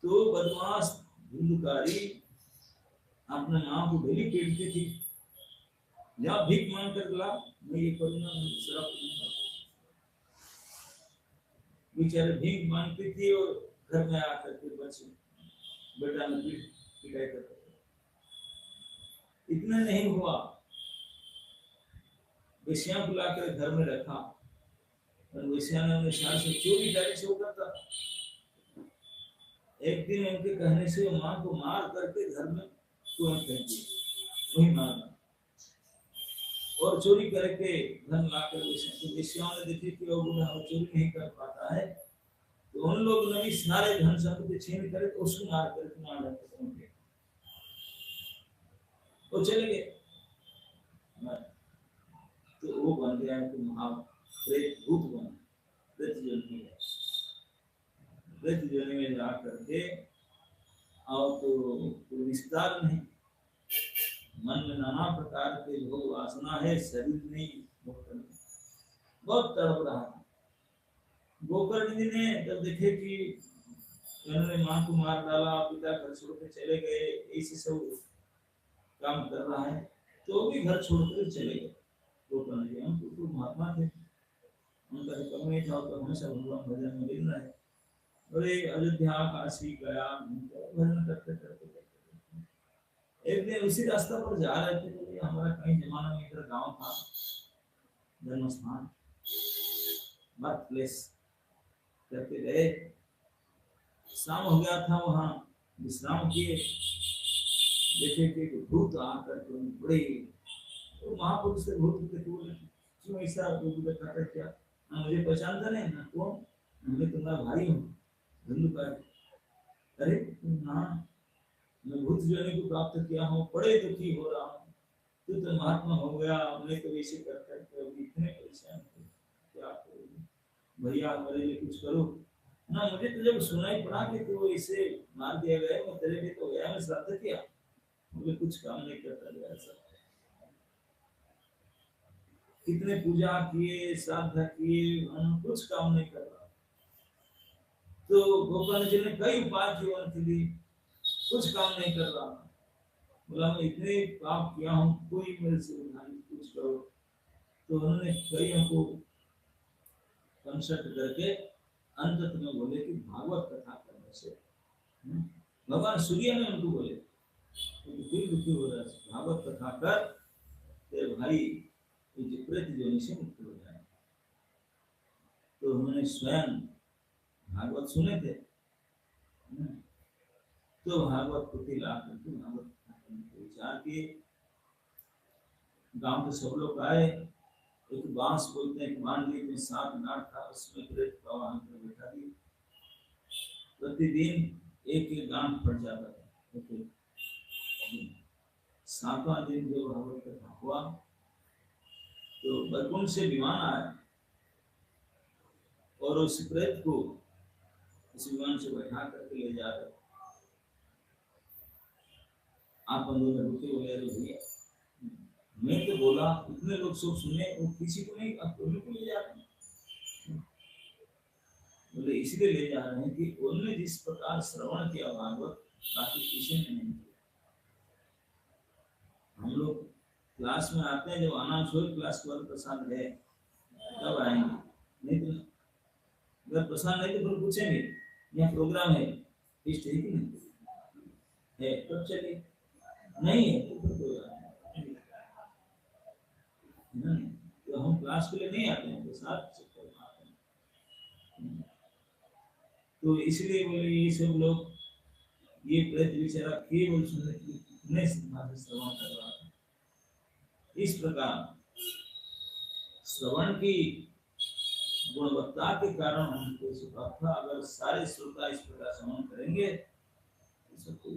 तो बदमाश धुंधकारी अपने माँ को डेली पीटती थी, जब भीख मांग कर ला, मैं ये करूंगा, मैं शराब पीऊंगा। बेचारे भीख मांगती थी और घर में आकर के बच्चे बेटा ने पिटाई करते थे। इतना नहीं हुआ, वेश्या को लाकर घर में रखा और वेश्या ने उन्हें सार से चोरी डाली से करता। एक दिन उनके कहने से माँ को मार करके घर में तुरंत फेंक दिया, वही मारना। और चोरी करके धन लाकर वेश्याओं ने देखी कि वो बूढ़ा चोरी नहीं कर पाता है, तो उन लोग ने भी सारे धन संपत्ति छीन कर उसको मार करके मार डालते, वो चले गए। तो वो बन गया कि महाप्रेत भूत बन, प्रेत योनि में, प्रेत योनि में जा करके और तो विस्तार नहीं, मन में नाना प्रकार के भोग वासना है, शरीर नहीं मुक्त नहीं, बहुत तड़प रहा था। गोकर्ण जी ने जब देखे कि उन्होंने मां को मार डाला, पिता घर छोड़ के चले गए, ऐसे सब काम कर रहा है, तो भी घर छोड़कर चले गए। गोकर्ण जी हम तो महात्मा थे, उनका कम नहीं था, तो हमेशा भगवान भजन में लीन रहे। अरे अयोध्या काशी गया, भजन करते करते एक दिन उसी रास्ता पर जा रहे थे, तो हमारा कहीं जमाना में इधर गांव था, जन्म स्थान, बर्थ प्लेस करते गए। शाम हो गया था, वहां विश्राम किए, देखे कि भूत आकर के बड़े, तो महापुरुष से भूत के बोले क्यों ऐसा देखा क्या, मुझे पहचानता नहीं ना, कौन, मैं तुम्हारा भाई हूँ धुंधकारी। अरे ना, मैं भूत योनि को प्राप्त किया हूँ, बड़े दुखी हो रहा हूँ, तू तो महात्मा हो गया, मैं तो ऐसे करता अभी इतने परेशान थे, क्या करूँ भैया, मेरे लिए कुछ करो ना। मुझे तो जब सुनाई पड़ा कि तू ऐसे मार दिया गया, मैं तेरे लिए तो गया, मैं श्राद्ध किया, मुझे कुछ काम नहीं करता गया। ऐसा कितने पूजा किए, श्राद्ध किए, कुछ काम नहीं कर रहा। तो गोकर्ण जी ने कई उपाय किए उनके लिए, कुछ काम नहीं कर रहा। बोला मैं इतने पाप किया हूँ, कोई मेरे से कुछ करो। तो उन्होंने कई हमको कंसल्ट करके अंत में बोले कि भागवत कथा करने से, भगवान सूर्य ने उनको बोले फिर दुखी हो रहा है, भागवत कथा कर तेरे भाई प्रेत योनि से मुक्त हो जाए। तो उन्होंने स्वयं भागवत सुने थे, तो भागवत पुथी ला करके भागवत विचार किए। गांव के सब लोग आए, एक बांस बोलते हैं, मांडली में 7 गांठ था, उसमें प्रेत का वाहन कर बैठा दिए। प्रतिदिन एक एक गांठ फट जाता था। 7वां दिन जब भागवत कथा हुआ, तो बैकुंठ से विमान आया और उस प्रेत को उस विमान से बैठा करके ले जा रहे। आप बंधु में रुके हुए भैया, मैं तो बोला, इतने लोग सब सुने, वो किसी को नहीं, आप को ले जा रहे हैं। बोले इसलिए ले जा रहे हैं कि उन्होंने जिस प्रकार श्रवण किया भागवत, बाकी किसी ने नहीं किया। हम लोग क्लास में आते हैं, जब अनाउंस हो क्लास के बाद प्रसाद है तब आएंगे, नहीं तो अगर प्रसाद नहीं तो फिर पूछेंगे यहाँ प्रोग्राम है, फिस्ट है कि नहीं है, तब चलिए, नहीं है तो फिर कोई नहीं। तो हम क्लास के लिए नहीं आते हैं, प्रसाद चक्कर में आते हैं। तो इसलिए बोले ये सब लोग, ये प्रेत बेचारा केवल सुनने के लिए कितने श्रवण कर रहा था। इस प्रकार श्रवण की गुणवत्ता के कारण हमको सुखा था। अगर सारे श्रोता इस प्रकार श्रवण करेंगे तो सब कोई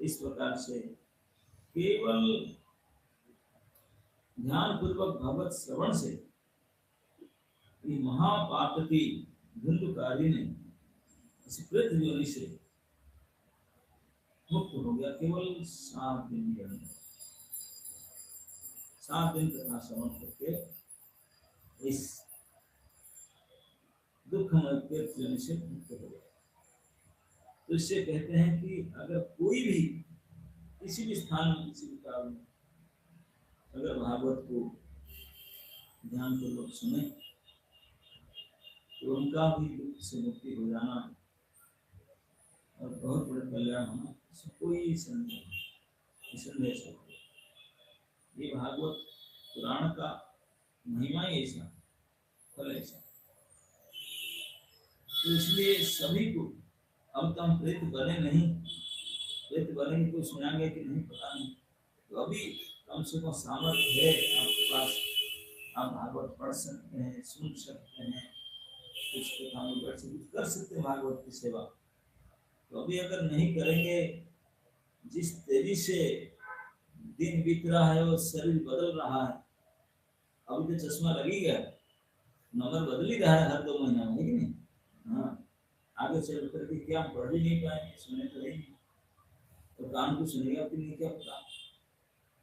इस प्रकार से केवल ध्यान पूर्वक भगवत श्रवण से ये महापातकी धुंधुकारी ने इस प्रेत योनि से मुक्त हो गया केवल 7 दिन के अंदर। 7 दिन तथा श्रवण करके इस दुखमय प्रेत योनि से मुक्त हो गया। तो इससे कहते हैं कि अगर कोई भी किसी भी स्थान में किसी भी काल में अगर भागवत को ध्यान पूर्वक सुने तो उनका भी दुख से मुक्ति हो जाना और बहुत बड़े कल्याण होना, कोई संदेह है। ये भागवत पुराण का महिमा ही ऐसा, फल ऐसा। तो इसलिए सभी को, अब तो हम प्रेत बने नहीं, प्रेत बनेंगे तो सुनाएंगे कि नहीं पता नहीं, तो अभी कम से कम सामर्थ्य है आपके पास, आप भागवत पढ़ सकते हैं, सुन सकते हैं, कुछ कर सकते हैं भागवत की सेवा। तो अभी अगर नहीं करेंगे, जिस तेजी से दिन बीत रहा है और शरीर बदल रहा है, अभी तो चश्मा लगी गया, नंबर बदल ही रहा है हर 2 महीना में, नहीं? हाँ, आगे चल करके क्या हम पढ़ भी नहीं पाएंगे, सुने तो नहीं, तो कान को सुनेगा कि नहीं क्या पता,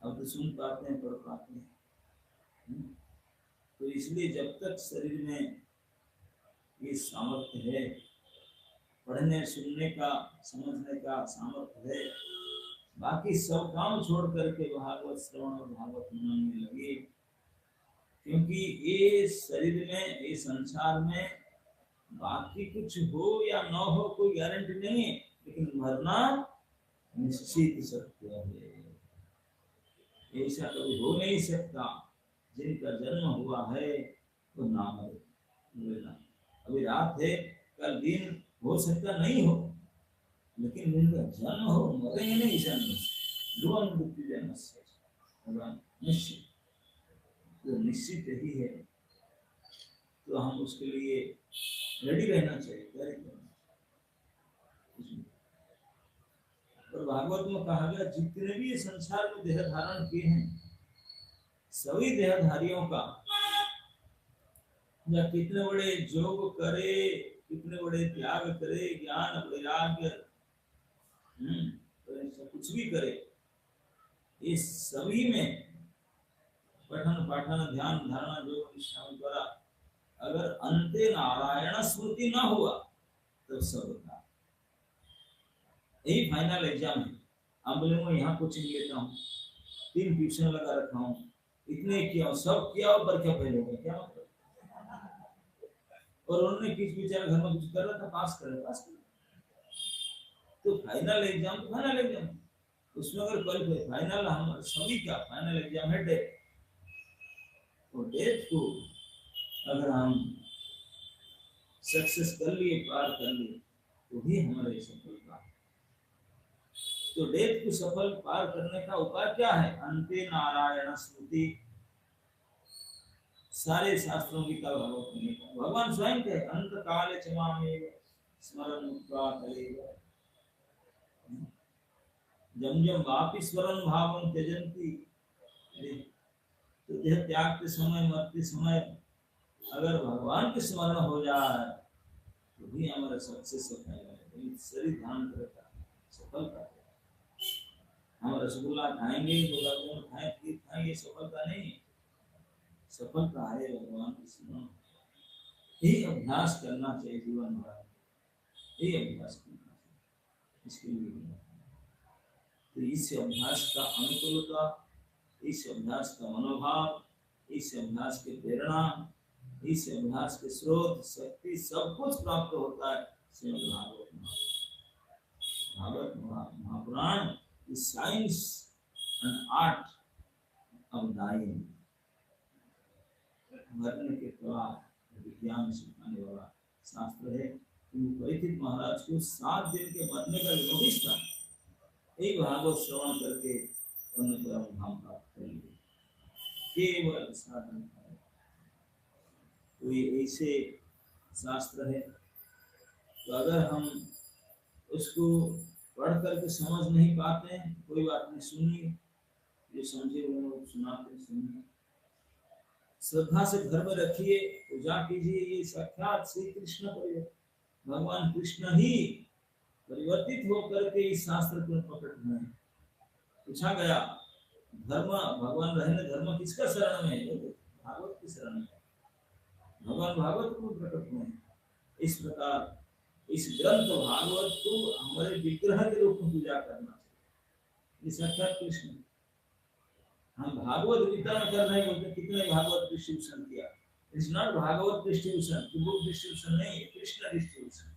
अब तो सुन पाते हैं, पढ़ पाते हैं। तो इसलिए जब तक शरीर में ये सामर्थ्य है, पढ़ने सुनने का, समझने का सामर्थ्य है, बाकी सब काम छोड़ करके भागवत श्रवण और भागवत मनन में लगे। क्योंकि ये शरीर में, ये संसार में बाकी कुछ हो या न हो कोई गारंटी नहीं है, लेकिन मरना निश्चित सत्य है। ऐसा कभी हो नहीं सकता। जिनका जन्म हुआ है वो ना मरे। अभी रात है, कल दिन हो सकता नहीं हो, लेकिन जिनका जन्म हो मरेंगे नहीं जन्म से, निश्चित, तो निश्चित ही है। तो हम उसके लिए रेडी रहना चाहिए, तैयारी करना चाहिए। और भागवत में कहा गया जितने भी संसार में देह धारण किए हैं, सभी देहधारियों का, या कितने बड़े योग करे, कितने बड़े त्याग करे, ज्ञान वैराग्य तो कुछ भी करे, इस सभी में पठन पाठन ध्यान धारणा योग निष्ठा द्वारा अगर अंते नारायण स्मृति ना हुआ तो सब होता। यही फाइनल एग्जाम है। अब बोले मैं यहाँ कोचिंग लेता हूँ, 3 ट्यूशन लगा रखा हूँ, इतने किया, सब किया पर क्या फेल हो गया, क्या मतलब? और उन्होंने किस बेचारे घर में कुछ कर रहा था, पास कर। तो फाइनल एग्जाम तो फाइनल एग्जाम, उसमें अगर क्वालिफाई, फाइनल हम सभी का फाइनल एग्जाम है डेथ। तो डेथ को अगर हम सक्सेस कर लिए, पार कर लिए, तो भी हमारे सफलता। तो डेथ को सफल पार करने का उपाय क्या है? अंते नारायण स्मृति। सारे शास्त्रों की तरह भगवान स्वयं के अंत काले चमामेव स्मरण मुक्ता कलेव जम जम वापि स्मरण भावं त्यजन्ति। तो देह त्याग के समय, मरते समय अगर भगवान के स्मरण हो जाए तो भी हमारा सक्सेस होता है। शरीर धारण करता सफलता। हम रसगुल्ला खाएंगे, गुलाब जामुन खाएंगे, सफलता नहीं है। सफलता है भगवान के स्मरण। यही अभ्यास करना चाहिए जीवन भर, यही अभ्यास करना चाहिए। इसके लिए तो इस अभ्यास का अनुकूलता, इस अभ्यास का मनोभाव, इस अभ्यास की प्रेरणा, इस अभ्यास के स्रोत, शक्ति, सब कुछ प्राप्त होता है श्रीमद् भागवत में। Bhagavat Mahapuran is science and art of dying। मरने के कला विज्ञान सिखाने वाला शास्त्र है। परीक्षित महाराज को 7 दिन के मरने का नोटिस था, एक भागवत श्रवण करके उन्होंने परम धाम प्राप्त कर लिया, केवल साधन। तो ये ऐसे शास्त्र है। तो अगर हम उसको पढ़ करके समझ नहीं पाते हैं, कोई बात नहीं, सुनिए, जो समझे वो लोग सुनाते सुनिए, श्रद्धा से घर में रखिए, पूजा कीजिए। ये साक्षात श्री कृष्ण भगवान कृष्ण ही परिवर्तित होकर के इस शास्त्र को प्रकट हुए। पूछा गया धर्म भगवान रहने धर्म किसका शरण में है? भागवत की शरण में। भगवान भागवत को प्रकट हुए। इस प्रकार इस ग्रंथ भागवत को हमारे विग्रह के रूप में पूजा करना चाहिए। ये साक्षात कृष्ण। हम भागवत गीता में कर रहे बोलते कितने भागवत डिस्ट्रीब्यूशन किया। It's not Bhagavat distribution, book distribution नहीं, कृष्ण डिस्ट्रीब्यूशन।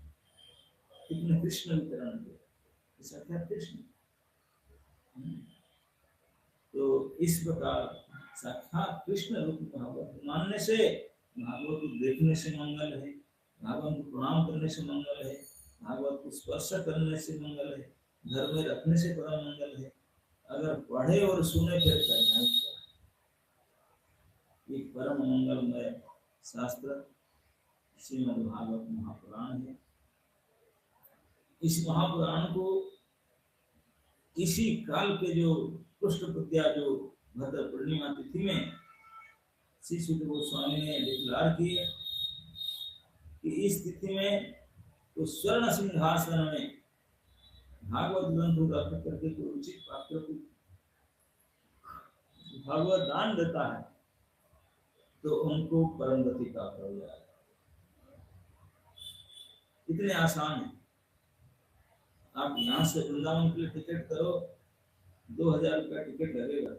कितने कृष्ण वितरण किया, साक्षात कृष्ण। तो इस प्रकार साक्षात कृष्ण रूप भागवत मानने से, भागवत को देखने से मंगल है, भागवत को प्रणाम करने से मंगल है, भागवत को स्पर्श करने से मंगल है, घर में रखने से बड़ा मंगल है। अगर पढ़े और सुने फिर करना ये परम मंगलमय शास्त्र श्रीमद् भागवत महापुराण है। इस महापुराण को इसी काल के जो पृष्ठप्रत्या जो भद्र पूर्णिमा तिथि में श्री सुत गोस्वामी ने डिक्लेयर किए कि इस तिथि में तो स्वर्ण सिंहासन में भागवत ग्रंथ रख करके कोई उचित पात्र को भागवत दान देता है तो उनको परम गति प्राप्त हो जाएगा। इतने आसान है। आप यहाँ से वृंदावन के लिए टिकट करो, 2000 रुपया टिकट लगेगा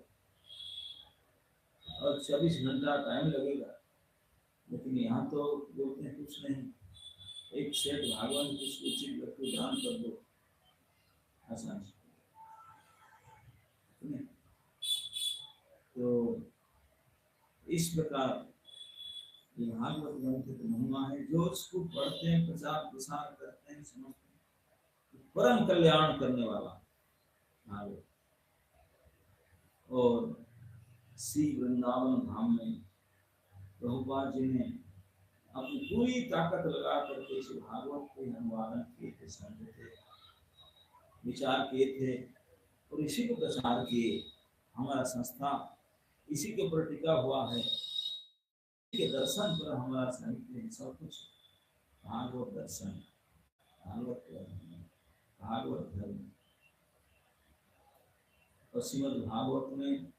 और 24 घंटा टाइम लगेगा। लेकिन यहाँ तो बोलते हैं कुछ नहीं, एक सेठ भागवत की उचित व्यक्ति दान कर दो, आसान। तो इस प्रकार ये भागवत ग्रंथ की महिमा है। जो उसको पढ़ते हैं, प्रचार प्रसार करते हैं, समझते हैं, परम कल्याण करने वाला भागवत। और श्री वृंदावन धाम में प्रभुपाद जी ने अपनी पूरी ताकत लगा करके इस भागवत के अनुवादन किए थे, समझे थे, विचार किए थे और इसी को प्रचार किए। हमारा संस्था इसी के ऊपर टिका हुआ है, के दर्शन पर हमारा साहित्य है, सब कुछ भागवत दर्शन, भागवत धर्म। और श्रीमद् भागवत में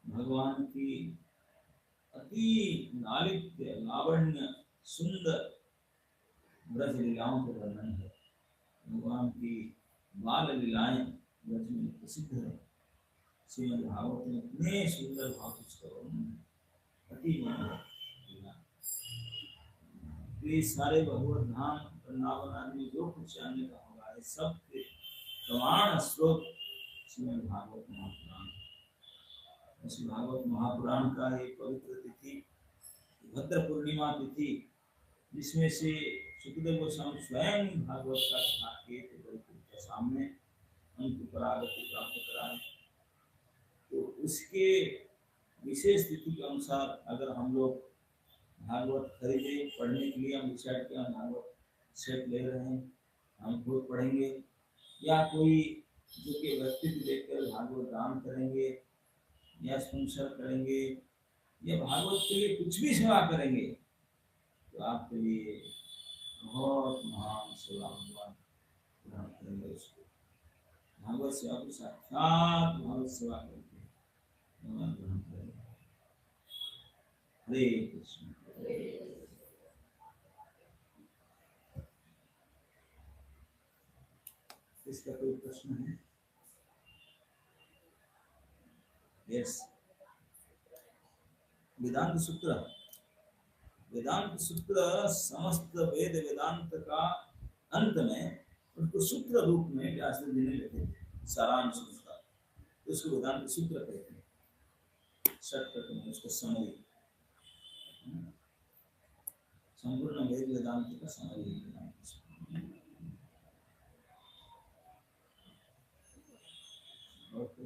भगवान की अति लालित्य लावण्य सुंदर ब्रज लीलाओं का वर्णन है। भगवान की बाल लीलाएं ब्रज में प्रसिद्ध है। श्रीमद् भागवत में इतने सुंदर भाव उसका वर्णन है, अति मनोहर। ये सारे भगवत धाम वृंदावन आदमी जो कुछ जानने का होगा, ये सब के प्रमाण स्रोत श्रीमद् भागवत महापुराण। इस भागवत महापुराण का ये पवित्र तिथि भद्र पूर्णिमा तिथि, जिसमें से सुखदेव गोस्वामी स्वयं भागवत का पाठ किए थे के सामने, उनको परागति प्राप्त कराए। तो उसके विशेष तिथि के अनुसार अगर हम लोग भागवत खरीदे पढ़ने के लिए, हम डिसाइड किया भागवत सेट ले रहे हैं, हम खुद पढ़ेंगे या कोई जो कि व्यक्तित्व देखकर भागवत दान करेंगे या स्पॉन्सर करेंगे या भागवत के लिए कुछ भी सेवा करेंगे, तो आपके लिए बहुत महान सेवा भगवान ग्रहण करेंगे। उसको भागवत सेवा को साक्षात भागवत सेवा करके भगवान ग्रहण करेंगे। हरे कृष्ण। इसका कोई प्रश्न है? यस। वेदांत सूत्र, वेदांत सूत्र समस्त वेद वेदांत का अंत में उसको सूत्र रूप में व्यास जी ने लिखे थे, सारांश उसका, तो उसको वेदांत सूत्र कहते हैं। शॉर्टकट में उसको समरी, संपूर्ण वेद वेदांत का समरी वेदांत सूत्र। Okay,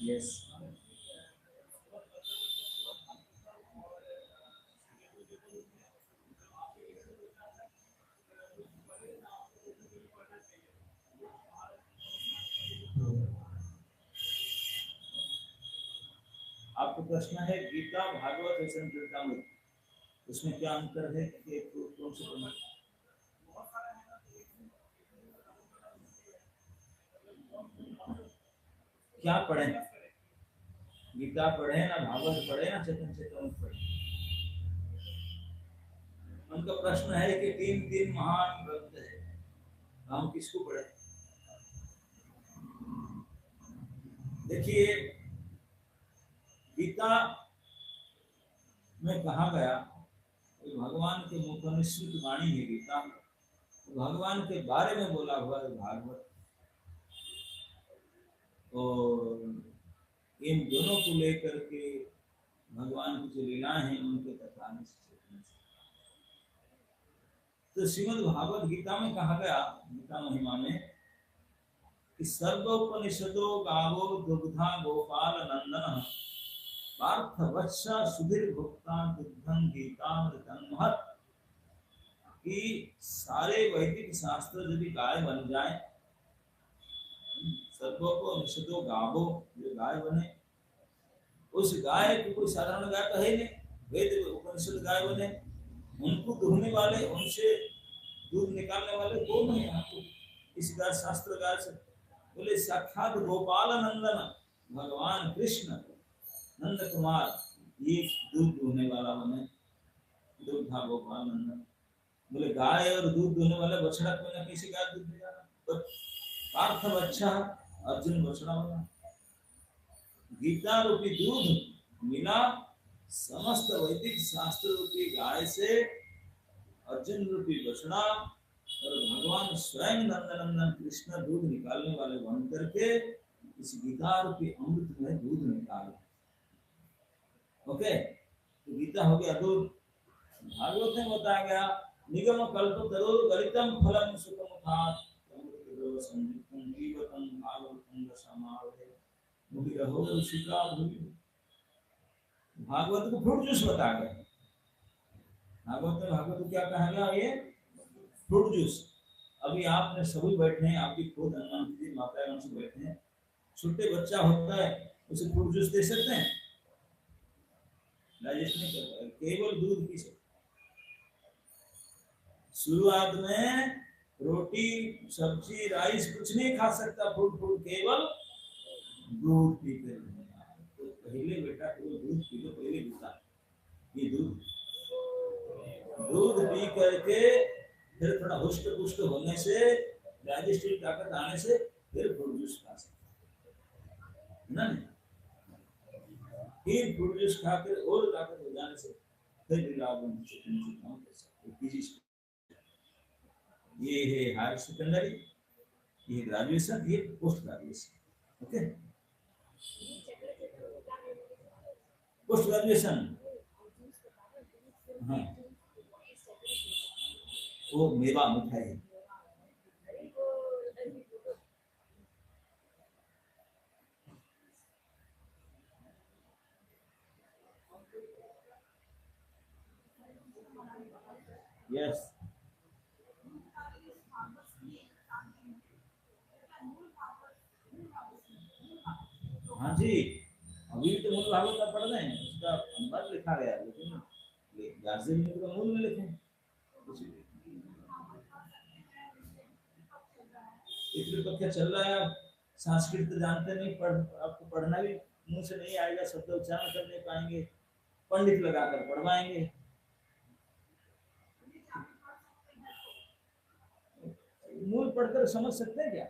yes. आपको प्रश्न है गीता भागवत वचन चरितमृत, उसमें क्या अंतर है कि कौन से पढ़ना? क्या पढ़े? गीता पढ़े ना भागवत पढ़े ना चेतन चरितमृत पढ़े? उनका प्रश्न है कि तीन तीन महान ग्रंथ है, हम किसको पढ़े? देखिए गीता में कहा गया, भगवान के मुखनिसृत वाणी है गीता, भगवान के बारे में बोला हुआ है भागवत, और इन दोनों को लेकर के भगवान की जो लीलाएं हैं उनके कथाने से। तो श्रीमद् भागवत गीता में कहा गया, गीता महिमा में, कि सर्वोपनिषदो गावो दुग्धा गोपाल नंदन पार्थ वत्सा सुधीर भुक्ता दुग्धं गीतामृतं महत्, कि सारे वैदिक शास्त्र यदि गाय बन जाए, सर्वोपनिषदो गावो, जो गाय बने, उस गाय को कोई साधारण गाय तो है नहीं, वेद उपनिषद गाय बने, उनको दुहने वाले, उनसे दूध निकालने वाले कौन है आपको इस गाय शास्त्र गाय से? बोले साक्षात गोपाल नंदन, भगवान कृष्ण नंद कुमार, ये दूध दुहने वाला बने, दुग्धा गोपाल नंदन। बोले गाय और दूध दुहने वाला बछड़ा को ना किसी गाय दूध दे जाना, पार्थ बच्चा अर्जुन बछड़ा बना। गीता रूपी दूध मिला समस्त वैदिक शास्त्र रूपी गाय से, अर्जुन रूपी बछड़ा, और भगवान स्वयं नंदनंदन कृष्ण दूध निकालने वाले बन करके इस गीता रूपी अमृत में दूध निकाल। ओके, तो गीता हो गया दूध। भागवत में बताया गया निगम कल्प तरो गलितम फलम सुखमुखात् अमृतद्रव संयुक्तम जीवतम भागवतम रसमावहे मुनिरहो ऋषिका भूमि। भागवत को फ्रूट जूस बताया गया। भागवत को क्या कहा गया? ये फ्रूट जूस। अभी आपने सभी बैठे हैं, आपकी खुद हनुमान जी माता से बैठे हैं, छोटे बच्चा होता है उसे फ्रूट जूस दे सकते हैं? डाइजेस्ट नहीं करता है, केवल दूध पी सकते। शुरुआत में रोटी सब्जी राइस कुछ नहीं खा सकता, फ्रूट केवल दूध पीते हैं। तो पहले बेटा केवल दूध पी लो, पहले पीता ये दूध पी करके फिर थोड़ा हुष्ट पुष्ट होने से, डाइजेस्टिव ताकत आने से फिर फ्रूट जूस खा सकते ना, फिर फ्रूट जूस खाकर और ताकत हो जाने से फिर ये है हायर सेकेंडरी, ये ग्रेजुएशन, ये post graduation. Okay, post graduation हाँ, वो मेवा मिठाई। यस, हाँ जी, अभी तो मूल भागवत का पढ़ रहे हैं, उसका अनुवाद लिखा गया है, लेकिन गार्जियन ने तो मूल में लिखे। इतने पक्का चल रहा है, संस्कृत जानते नहीं, आपको पढ़ना भी मुंह से नहीं आएगा, शब्द उच्चारण कर नहीं पाएंगे, पंडित लगाकर पढ़वाएंगे। मूल पढ़कर समझ सकते हैं क्या?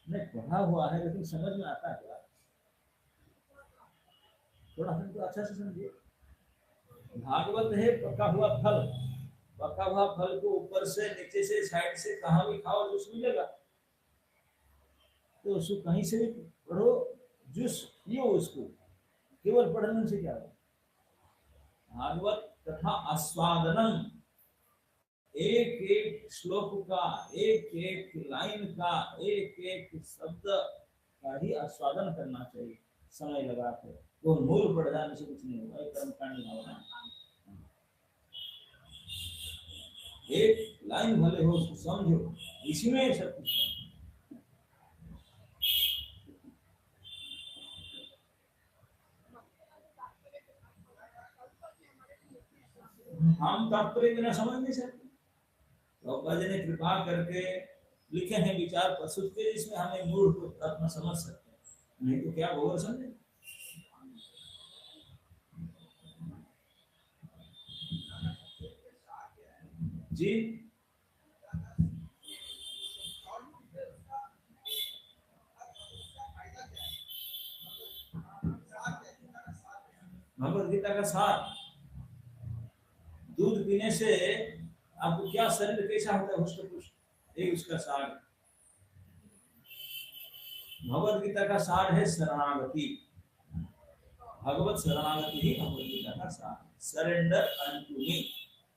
नहीं पढ़ा हुआ है लेकिन समझ में आता है क्या? थोड़ा हमको अच्छा से समझिए। भागवत है पका हुआ फल, पका हुआ फल को ऊपर से नीचे से साइड से कहाँ भी खाओ जूस मिलेगा, तो उसको कहीं से भी पढ़ो, जूस पियो उसको, केवल पढ़ने से क्या होगा? भागवत तथा आस्वादनम, एक एक श्लोक का, एक एक लाइन का, एक एक शब्द का ही आस्वादन करना चाहिए समय लगा कर। वो मूल पढ़ जाने से कुछ नहीं होगा, एक कर्मकांड भावना। एक लाइन भले हो उसको समझो, इसमें सब कुछ। हम तात्पर्य बिना समझ नहीं सकते। बाबा जी ने कृपा करके लिखे हैं विचार प्रस्तुत के, जिसमें हमें मूल अपना समझ सकते हैं, नहीं तो क्या भगवान समझे जी। भगवत गीता का सार, दूध पीने से आपको क्या शरीर कैसा होता है, हुष्ट पुष्ट, एक उसका सार। भगवत गीता का सार है शरणागति। भगवत शरणागति ही भगवत गीता का सार। सरेंडर अनटू मी,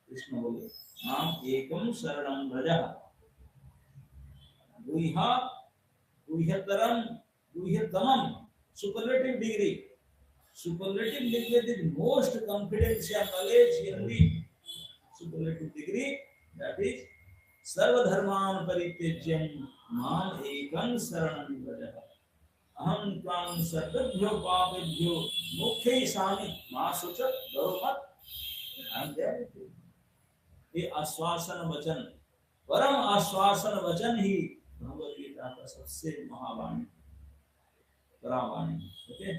कृष्ण बोले, नाम एकम शरणं व्रजः। गुह्या गुह्यतरम गुह्यतमम, superlative degree, superlative degree is the most confidential knowledge in the superlative degree, that is सर्व धर्मान परित्यज्य माम एकं शरणं व्रज, अहं त्वां सर्वेभ्यो पापेभ्यो मोक्षयिष्यामि मा शुच डरो मत। ये आश्वासन वचन, परम आश्वासन वचन ही भगवद गीता का सबसे महावाणी, परावाणी। ओके,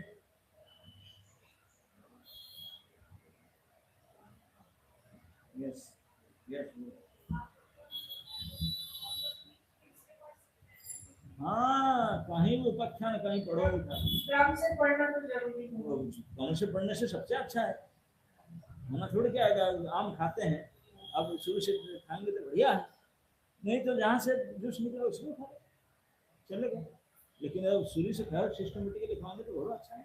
यस यस, हाँ, कहीं उपाख्यान कहीं पढ़ो, क्रम से पढ़ना तो जरूरी है। क्रम से पढ़ने से सबसे अच्छा है, मना थोड़ी क्या आएगा। आम खाते हैं, अब शुरू से खाएंगे तो बढ़िया है, नहीं तो जहाँ से जूस निकला उसमें खा चलेगा, लेकिन अब शुरू से खाओ सिस्टमेटिकली खाएंगे तो बहुत अच्छा है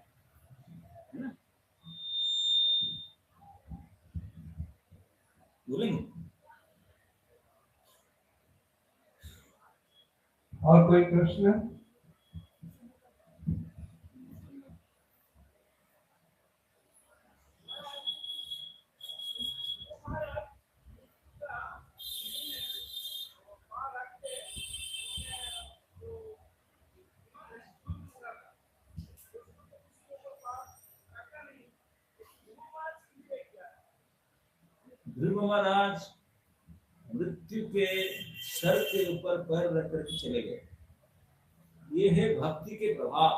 ना। बोलेंगे और कोई प्रश्न? ध्रुव महाराज मृत्यु के सर के ऊपर पैर रख कर चले गए। ये है भक्ति के प्रभाव।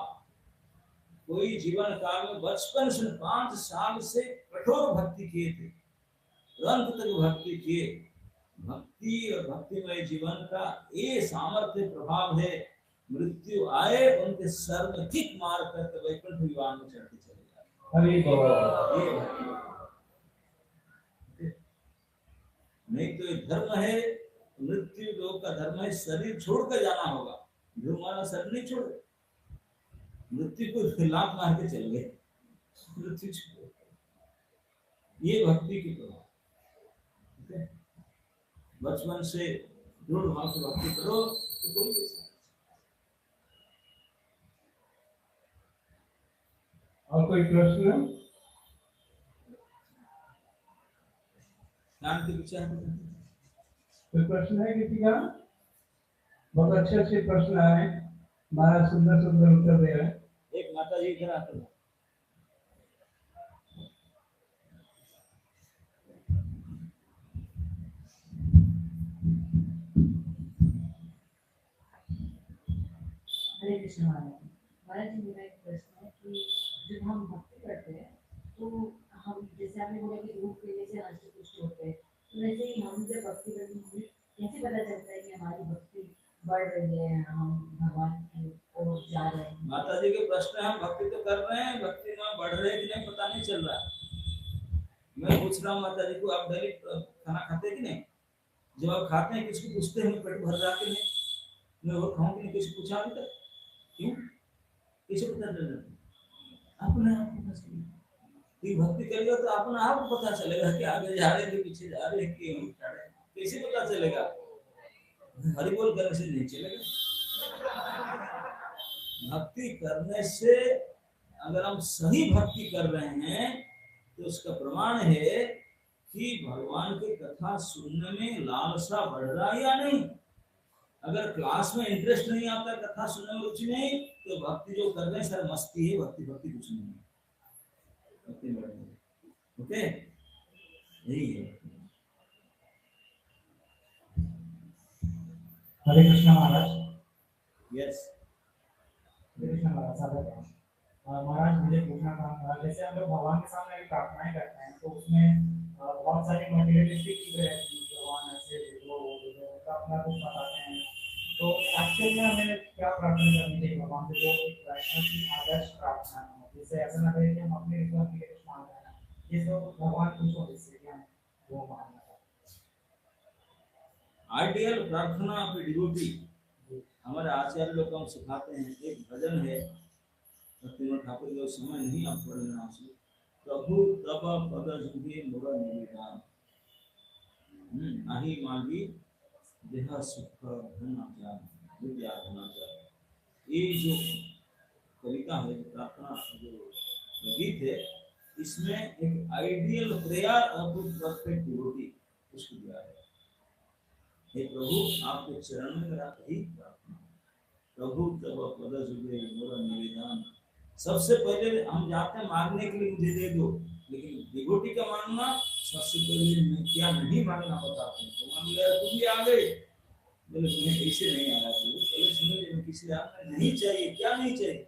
कोई जीवन काल में बचपन से 5 साल से कठोर भक्ति किए थे, अंत तक भक्ति किए। भक्ति और भक्तिमय जीवन का ये सामर्थ्य प्रभाव है, मृत्यु आए उनके सर में किक मार कर वैकुंठ विमान में चढ़ते चले जाते। नहीं तो ये धर्म है, मृत्यु लोग का धर्म है, शरीर छोड़कर जाना होगा। जो हमारा शरीर नहीं छोड़े, मृत्यु को लात मार के चल गए, मृत्यु छोड़। ये भक्ति की प्रभाव। बचपन से दृढ़ भाव से भक्ति करो तो कोई और कोई प्रश्न? नाम के विचार कोई प्रश्न है किसी का? बहुत अच्छे अच्छे प्रश्न आए, महाराज सुंदर सुंदर उत्तर दे रहे हैं। एक माता जी इधर आते हैं। हरे कृष्ण महाराज जी, मेरा एक प्रश्न है कि जब हम भक्ति करते हैं तो हम जैसे आपने बोला कि रूप पीने से हष्ट पुष्ट होते हैं, तो वैसे ही हम जब भक्ति करते हैं कैसे पता चलता है कि हमारी भक्ति बढ़ रही है, हम भगवान की ओर जा रहे हैं? माता जी के प्रश्न, हम भक्ति तो कर रहे हैं, भक्ति में बढ़ रहे कि नहीं पता नहीं चल रहा। मैं पूछ रहा हूँ माता जी को, आप डेली खाना खाते कि नहीं? जब आप खाते हैं किसको पूछते हैं पेट भर रहा कि नहीं, मैं और खाऊं कि नहीं, किसी पूछा अभी तक? क्यों? किसे पता चल रहा? अपने आप को कि भक्ति करेगा तो अपने आप को पता चलेगा कि आगे जा रहे हैं पीछे जा रहे हैं कि हम जा रहे हैं। कैसे पता चलेगा? हरि बोल करने से नहीं चलेगा। भक्ति करने से, अगर हम सही भक्ति कर रहे हैं तो उसका प्रमाण है कि भगवान की कथा सुनने में लालसा बढ़ रहा है या नहीं। अगर क्लास में इंटरेस्ट नहीं आता, कथा सुनने में रुचि नहीं, तो भक्ति जो कर रहे हैं सर मस्ती है, भक्ति भक्ति कुछ नहीं है। ओके, यही है। हरे कृष्णा महाराज। यस। हरे कृष्णा महाराज, स्वागत है। महाराज मुझे पूछना था, जैसे हम लोग भगवान के सामने अभी प्रार्थनाएं करते हैं तो उसमें बहुत सारी मटेरियलिस्टिक चीजें रहती हैं, भगवान ऐसे वो तो अपना कुछ बताते हैं, तो एक्चुअल में हमें क्या प्रार्थना करनी चाहिए भगवान से जो एक वैष्णव की आदर्श प्रार्थना है, जिससे ऐसा ना लगे कि हम अपने ईश्वर के लिए कुछ मांग रहे हैं, जिसको भगवान खुश हो जिससे कि हम वो मांगना है। आइडियल प्रार्थना ऑफ डिवोटी हमारे आचार्य लोग हम सिखाते हैं। एक भजन है भक्तिनाथ ठाकुर जो समय नहीं आप पढ़ लेना उसमें, प्रभु तब पद जुगे मोर निवेदन, आही मांगी देह सुख धन आचार विद्या धन आचार। ये जो कविता है, जो प्रार्थना जो गीत है, इसमें एक ideal prayer of perfect devotee उसको दिया है। हे प्रभु आपके चरण में मेरा यही प्रार्थना, प्रभु तब पद जुगे मोर निवेदन। सबसे पहले हम जाते हैं मांगने के लिए मुझे दे दो, लेकिन डिवोटी का मांगना सबसे पहले मैं क्या नहीं मांगना बताते हैं। तो मान लिया तुम भी आ गए, बोले तुम्हें ऐसे नहीं आया, पहले सुनो किसी नहीं चाहिए, क्या नहीं चाहिए,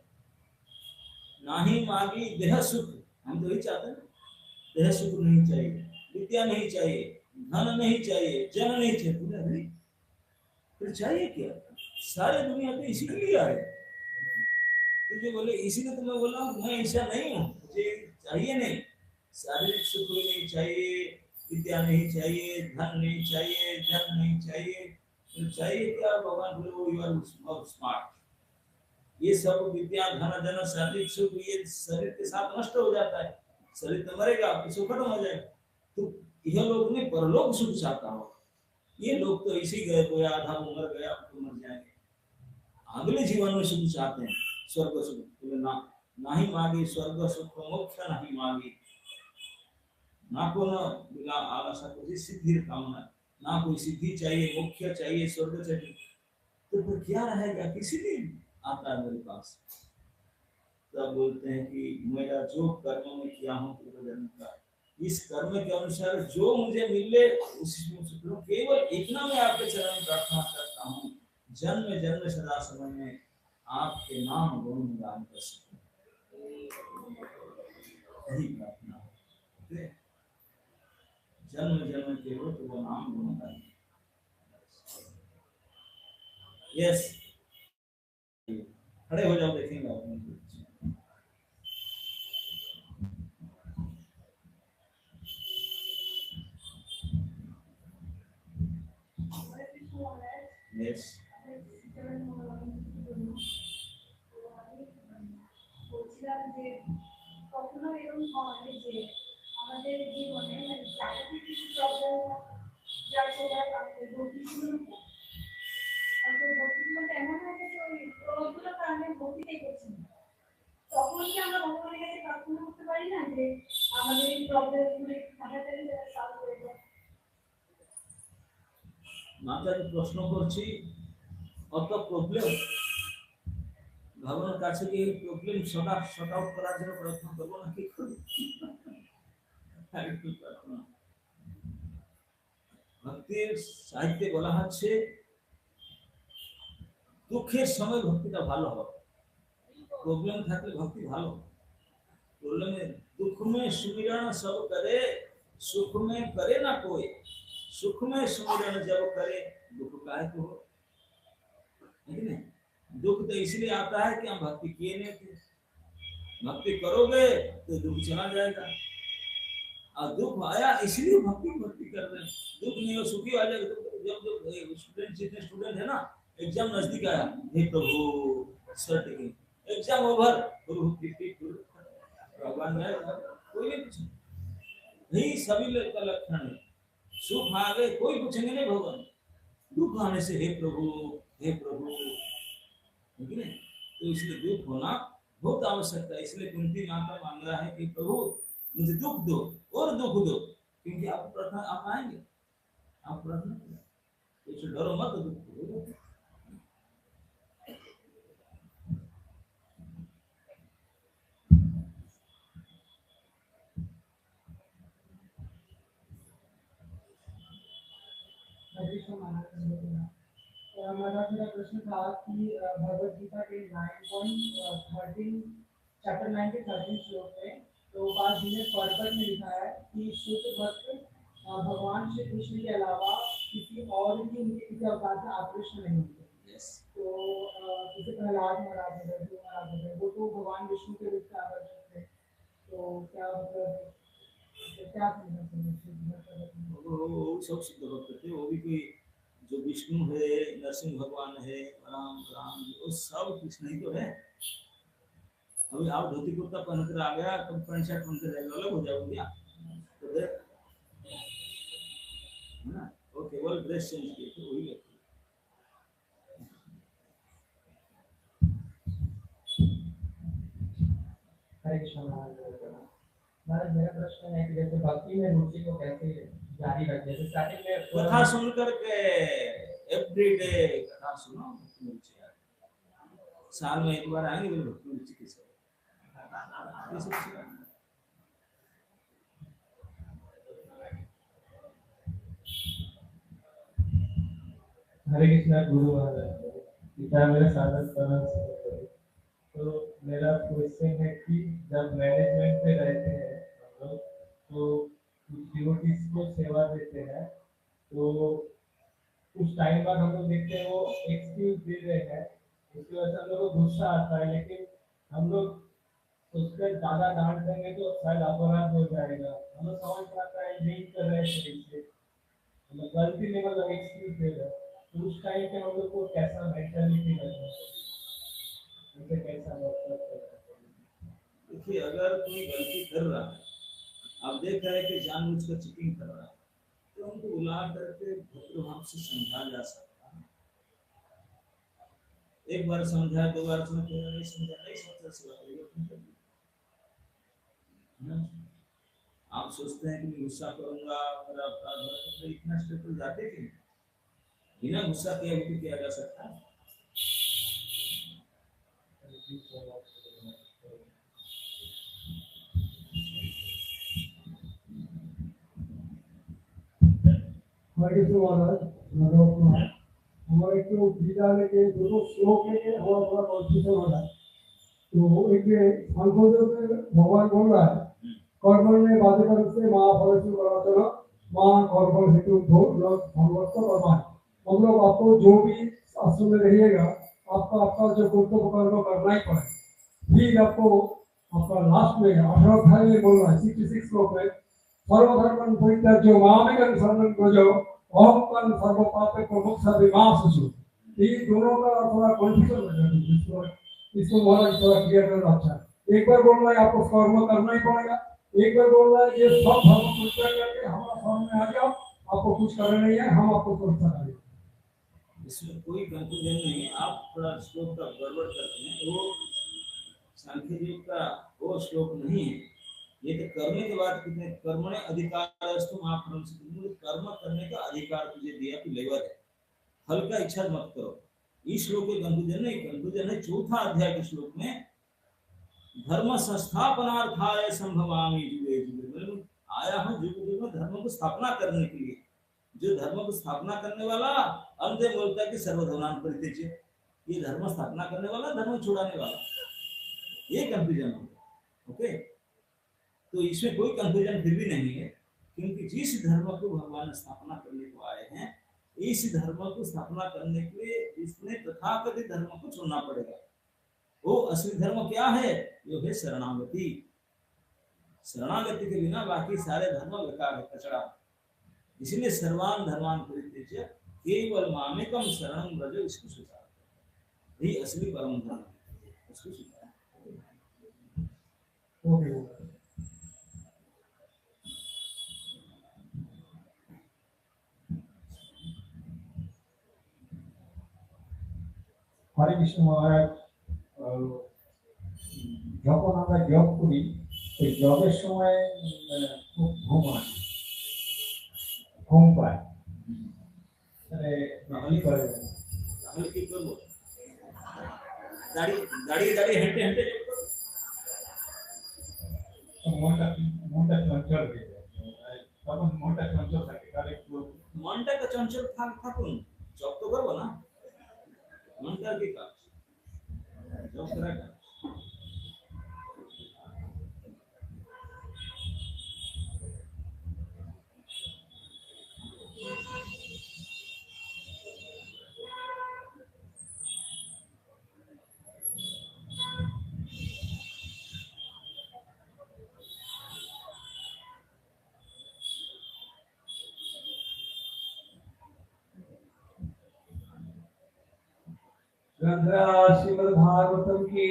ना ही मांगी देह सुख, हम तो यही चाहते हैं, देह सुख नहीं चाहिए, विद्या नहीं चाहिए, धन नहीं चाहिए, जन नहीं चाहिए। बोले अरे फिर चाहिए क्या? सारे दुनिया तो इसी के लिए आए। तुझे बोले इसीलिए तो मैं बोला मैं ऐसा नहीं हूँ, मुझे चाहिए नहीं, शारीरिक सुख भी नहीं चाहिए, विद्या नहीं चाहिए, धन नहीं चाहिए, जन नहीं चाहिए, तो चाहिए क्या? भगवान बोले वो यू आर स्मार्ट। ये सब विद्या धन जन शारीरिक सुख ये शरीर के साथ नष्ट हो जाता है, शरीर तो मरेगा, सुख खत्म हो जाएगा। तो यह लोग ने परलोक सुख चाहता हो, ये लोग तो इसी गए, कोई आधा उम्र गया तो मर जाएंगे, अगले जीवन में सुख चाहते हैं, स्वर्ग सुख। तो ना नहीं मांगी स्वर्ग सुख मोक्ष नहीं मांगी, ना को न मिला आलसा कोई सिद्धि कामना, ना कोई सिद्धि चाहिए, मोक्ष चाहिए, स्वर्ग चाहिए, तो फिर क्या रहेगा? किसी दिन आता है मेरे पास, तब बोलते हैं कि मेरा जो कर्म में किया हूँ पूर्वजन्म का, इस कर्म के अनुसार जो मुझे मिले उसमें केवल इतना मैं आपके चरण में प्रार्थना करता हूँ, जन्म जन्म सदा समय में आपके नाम गुण गान कर सकूं, यही प्रार्थना है। जन्म जन्म के हो तो वो नाम गुण गान। यस, खड़े हो जाओ, देखेंगे आप। यस, কখনো এরকম হয় যে আমাদের জীবনে প্রাকৃতিক কিছু প্রবলেম যার সেটা আমাদের ভক্তিজীবন, আমাদের ভক্তিজীবনটা এমন হয় যে ওই প্রবলেমগুলো কারণে ভক্তিতে করছি, তখন কি আমরা ভগবানের কাছে প্রার্থনা করতে পারি না যে আমাদের এই প্রবলেমগুলো তাড়াতাড়ি যারা সলভ হয়ে যায়? মাতাজি প্রশ্ন করছি, অত প্রবলেম ভগবানের কাছে কি প্রবলেম শর্ট আউট করার জন্য প্রার্থনা করবো না? কি করি? ভক্তির সাহিত্যে বলা হচ্ছে দুঃখের সময় ভক্তিটা ভালো হবে, প্রবলেম থাকলে ভক্তি ভালো। প্রবলেমে दुख में सुमिरन सब करे, सुख में करे ना कोई, सुख में सुमिरन जब करे दुख काहे को हो, नहीं? दुख तो इसलिए आता है कि हम भक्ति किए नहीं थे, भक्ति करोगे तो दुख चला जाएगा, और दुख आया इसलिए भक्ति कर रहे हैं। दुख नहीं हो सुखी आ जाएगा। जब स्टूडेंट जितने स्टूडेंट है ना, एग्जाम नजदीक आया, हे प्रभु सर्टिफिकेट, एग्जाम ओवर, भगवान ने कोई नहीं पूछा, नहीं सभी लोग का लक्षण है। सुख आ गए कोई पूछेंगे नहीं भगवान, दुख आने से हे प्रभु, ठीक है? तो इसलिए दुख होना बहुत आवश्यकता है। इसलिए कुंती माता मांग रहा है कि प्रभु मुझे दुख दो और दुख दो, क्योंकि आप प्रार्थना आप आएंगे, आप प्रार्थना करें, तो डरो मत, दुख दो। कृष्ण महाराज। महाराज मेरा प्रश्न था कि भगवद गीता के 9.13 चैप्टर 9 के 13 श्लोक में प्रभुपाद जी ने पर्पट में लिखा है कि शुद्ध भक्त भगवान श्री कृष्ण के अलावा किसी और की उनके किसी अवतार से आकृष्ट नहीं होते। तो जैसे प्रहलाद महाराज है, जो महाराज है, वो तो भगवान विष्णु के रूप से आकर्षित थे। तो क्या मतलब क्या समझना चाहिए? वो सब सिद्ध भक्त थे, वो भी कोई जो विष्णु है, नरसिंह भगवान है, राम राम, वो सब कृष्ण ही तो है। अभी आप धोती कुर्ता पहनकर आ गया, तुम पैंट शर्ट पहनकर जाएगा, अलग हो जाओगे क्या? तो देख ना, वो केवल ड्रेस चेंज किए थे, वही व्यक्ति। हरे कृष्ण महाराज मेरा प्रश्न है कि जैसे भक्ति में रुचि को कैसे जारी रखें? जैसे स्टार्टिंग में कथा सुन करके एवरीडे कथा सुनो, रुचि आ जाए। साल में एक बार आएंगे, बोले भक्ति रुचि किसे? हरे कृष्ण गुरु महाराज, पिता मेरे साधन प्रणाम। तो मेरा क्वेश्चन है कि जब मैनेजमेंट पे रहते हैं हम लोग, तो कुछ डिवोटीज को सेवा देते हैं, तो कुछ टाइम बाद हम लोग देखते हैं वो एक्सक्यूज दे रहे हैं, उसकी वजह से हम लोग को गुस्सा आता है, लेकिन हम लोग उसके ज्यादा डांट देंगे तो शायद अपराध हो जाएगा। हम लोग समझ पाता है नहीं कर रहे हैं, मतलब गलती नहीं, मतलब एक्सक्यूज दे रहे हैं। तो उस टाइम पे हम लोग को कैसा मेंटालिटी रखना चाहिए, उनसे कैसा वर्ताव करना चाहिए? देखिए, अगर कोई गलती कर रहा है, आप देख रहे हैं कि जानबूझकर चीटिंग कर रहा है, तो उनको बुला करके भद्रभाव से समझा जा सकता है। एक बार समझा, दो बार समझा, नहीं समझा, नहीं समझा, सेवा करेगा। आप सोचते हैं कि मैं गुस्सा करूंगा, मेरा अपराध होगा, तो इतना स्टेप पर जाते कि बिना गुस्सा किए भी किया जा सकता है। हमारे जो गीता में के दोनों श्लोक है हमारा थोड़ा कॉन्फ्यूजन हो रहा है। तो एक भगवान बोल रहा है, कर्म में बाधिकर से माँ फलसी कराचना माँ कर्म हेतु भगवत का प्रमाण। मतलब आपको जो भी आश्रम में रहिएगा, आपका जो कर्तव्य कर्म करना ही पड़ेगा। फिर आपको आपका लास्ट में 18 अध्याय में बोल रहा है 66 श्लोक में, सर्वधर्म परित्याज्य मामेकं शरणं व्रज अहं त्वं सर्वपापेभ्यो मोक्षयिष्यामि। ये दोनों का थोड़ा कन्फ्यूजन है, इसको महाराज थोड़ा क्लियर करना अच्छा है। एक बार बोल रहा है आपको कर्म करना ही पड़ेगा, एक बार बोल रहा है ये सब धर्म परित्याग करके हमारा सामने आ जाओ, आपको कुछ करना नहीं है, हम आपको सुरक्षा करेंगे। इसमें कोई कंफ्यूजन नहीं है। आप थोड़ा श्लोक का गड़बड़ करते हैं, वो सांख्य योग का वो श्लोक नहीं है। ये तो करने के बाद कितने कर्मणे अधिकारस्तु महाफलम से, कर्म करने का अधिकार तुझे दिया, तू लेवर है, फल का इच्छा मत करो। इस श्लोक के कंफ्यूजन नहीं, कंफ्यूजन है चौथा अध्याय के श्लोक में, धर्म संस्थापनार्थाय संभवामि जुगे जुगे, मतलब आया हूं जुग जुग में धर्म को स्थापना करने के लिए। जो धर्म को स्थापना करने वाला अंधे बोलता है कि सर्वधर्मान् परित्यज्य, ये धर्म स्थापना करने वाला, धर्म छुड़ाने वाला, ये कंफ्यूजन हो। ओके, तो इसमें कोई कंफ्यूजन फिर भी नहीं है, क्योंकि जिस धर्म को भगवान स्थापना करने को आए हैं, इस धर्म को स्थापना करने के लिए इसने तथाकथित धर्म को छोड़ना पड़ेगा। वो असली धर्म क्या है? यो है शरणागति। शरणागति के बिना बाकी सारे धर्म बेकार है, कचरा। इसलिए सर्वान धर्मान परित्यज्य केवल मामेकम शरणं व्रज, इसको स्वीकार, यही असली परम धर्म है, इसको स्वीकार। हरे कृष्ण महाराज, যখন আমরা জব করি, এই জবের সময় খুব ঘুম পায়, মানে কি করে তাহলে কি করব? দাঁড়িয়ে দাঁড়িয়ে হেঁটে হেঁটে মনটা চঞ্চল হয়ে যায়, তখন মনটা চঞ্চল থাকে, তাহলে একটু মনটাকে চঞ্চল থাকুন, জপ তো করবো না, মনটার কি কাজ, জপ করার কাজ। श्रीमद् भागवतम की।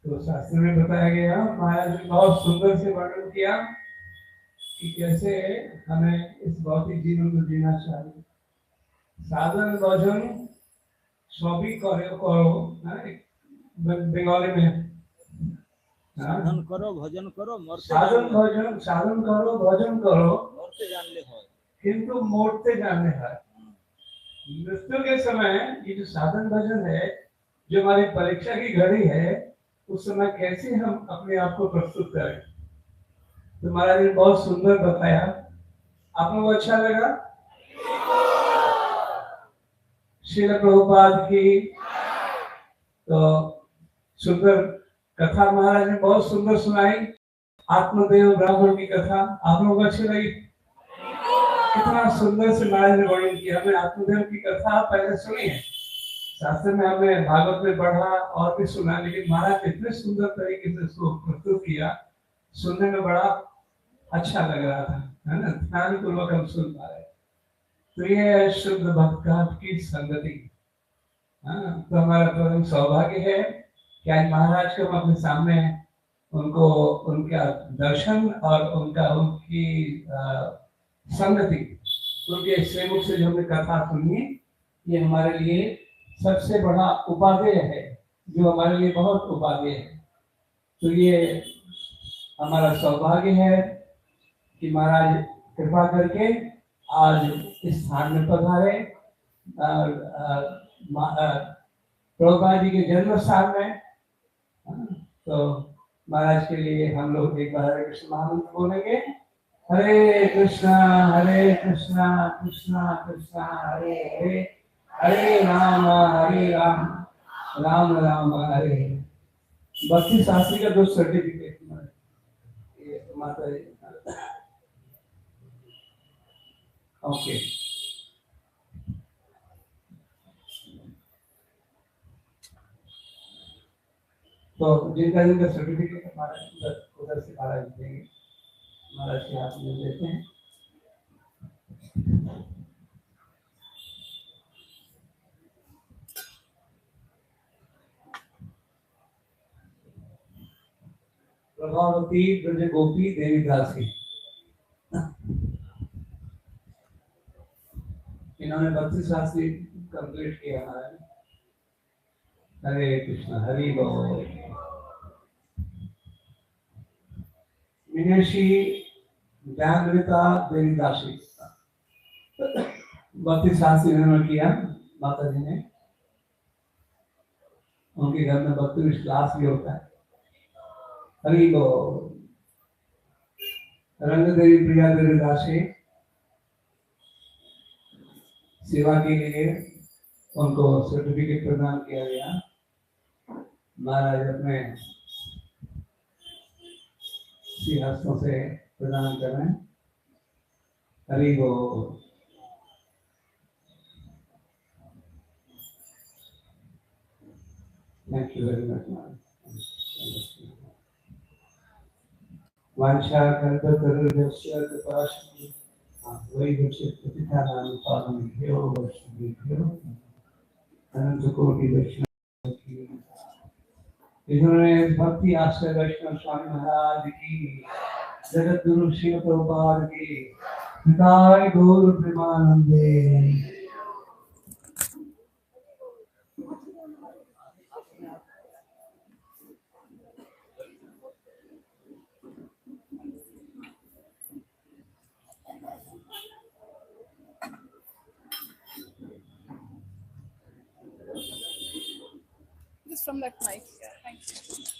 तो शास्त्र में बताया गया, महाराज ने बहुत सुंदर से वर्णन किया कि कैसे हमें इस भौतिक जीवन को जीना चाहिए। साधन भजन सभी करो, बंगाली में साधन करो भजन करो, साधन करो भजन करो, मरते जानले হয়, किंतु मोड़ते जाने है। मृत्यु के समय ये जो साधन भजन है, जो हमारी परीक्षा की घड़ी है, उस समय कैसे हम अपने आप को प्रस्तुत करें। तो महाराज ने बहुत सुंदर बताया। आप लोगों को अच्छा लगा? श्रील प्रभुपाद की तो सुंदर कथा महाराज ने बहुत सुंदर सुनाई। आत्मदेव ब्राह्मण की कथा आप लोगों को अच्छी लगी? कितना सुंदर से महाराज ने वर्णन किया। हमें आत्मदेव की कथा पहले सुनी है, शास्त्र में हमें भागवत में पढ़ा और भी सुना, लेकिन महाराज इतने सुंदर तरीके से इसको प्रस्तुत किया, सुनने में बड़ा अच्छा लग रहा था, है ना। ध्यान पूर्वक हम सुन पा रहे। तो ये है शुद्ध भक्त की संगति। हाँ, तो हमारा परम सौभाग्य है कि आज महाराज को हम अपने सामने उनको उनका दर्शन और उनकी संगति, उनके श्रीमुख से जो हमने कथा सुनी, ये हमारे लिए सबसे बड़ा उपादेय है, जो हमारे लिए बहुत उपादेय है। तो ये हमारा सौभाग्य है कि महाराज कृपा करके आज इस स्थान में पधारे और प्रभुपाद जी के जन्म स्थान में। तो महाराज के लिए हम लोग एक बार हरे कृष्ण महामंत्र बोलेंगे। हरे कृष्णा कृष्णा कृष्णा हरे हरे, हरे राम राम राम हरे हरे। भक्ति शास्त्री का 2 सर्टिफिकेट माता जी। ओके, तो जिनका सर्टिफिकेट हमारा उधर से महाराज देंगे, महाराज के हाथ में देते हैं। प्रभावती ब्रज गोपी देवी दासी, इन्होंने 32 शास्त्री कंप्लीट किया महाराज। हरे कृष्ण, हरि बोल। मीनाक्षी व्याघ्रता देवी दासी, 32 शास्त्री इन्होंने किया माता जी ने। उनके घर में 32 क्लास भी होता है। हरि बोल। रंग देवी प्रिया देवी दासी, सेवा के लिए उनको सर्टिफिकेट प्रदान किया गया। महाराज अपने हस्तों से प्रदान कर रहे हैं। हरि बोल। Thank you very much. वांछा कल्पतरुभ्यश्च कृपाशक्ति वैभवश्चित्तपितानां पावनेभ्यो वैष्णवेभ्यो अनंत कोटि वैष्णव की। इन्होंने भक्ति आश्रय वैष्णव स्वामी महाराज की, जगत गुरु श्री प्रभुपाद की, निताय गौर प्रेमानंदे। Just from that mic. Yeah, thank you.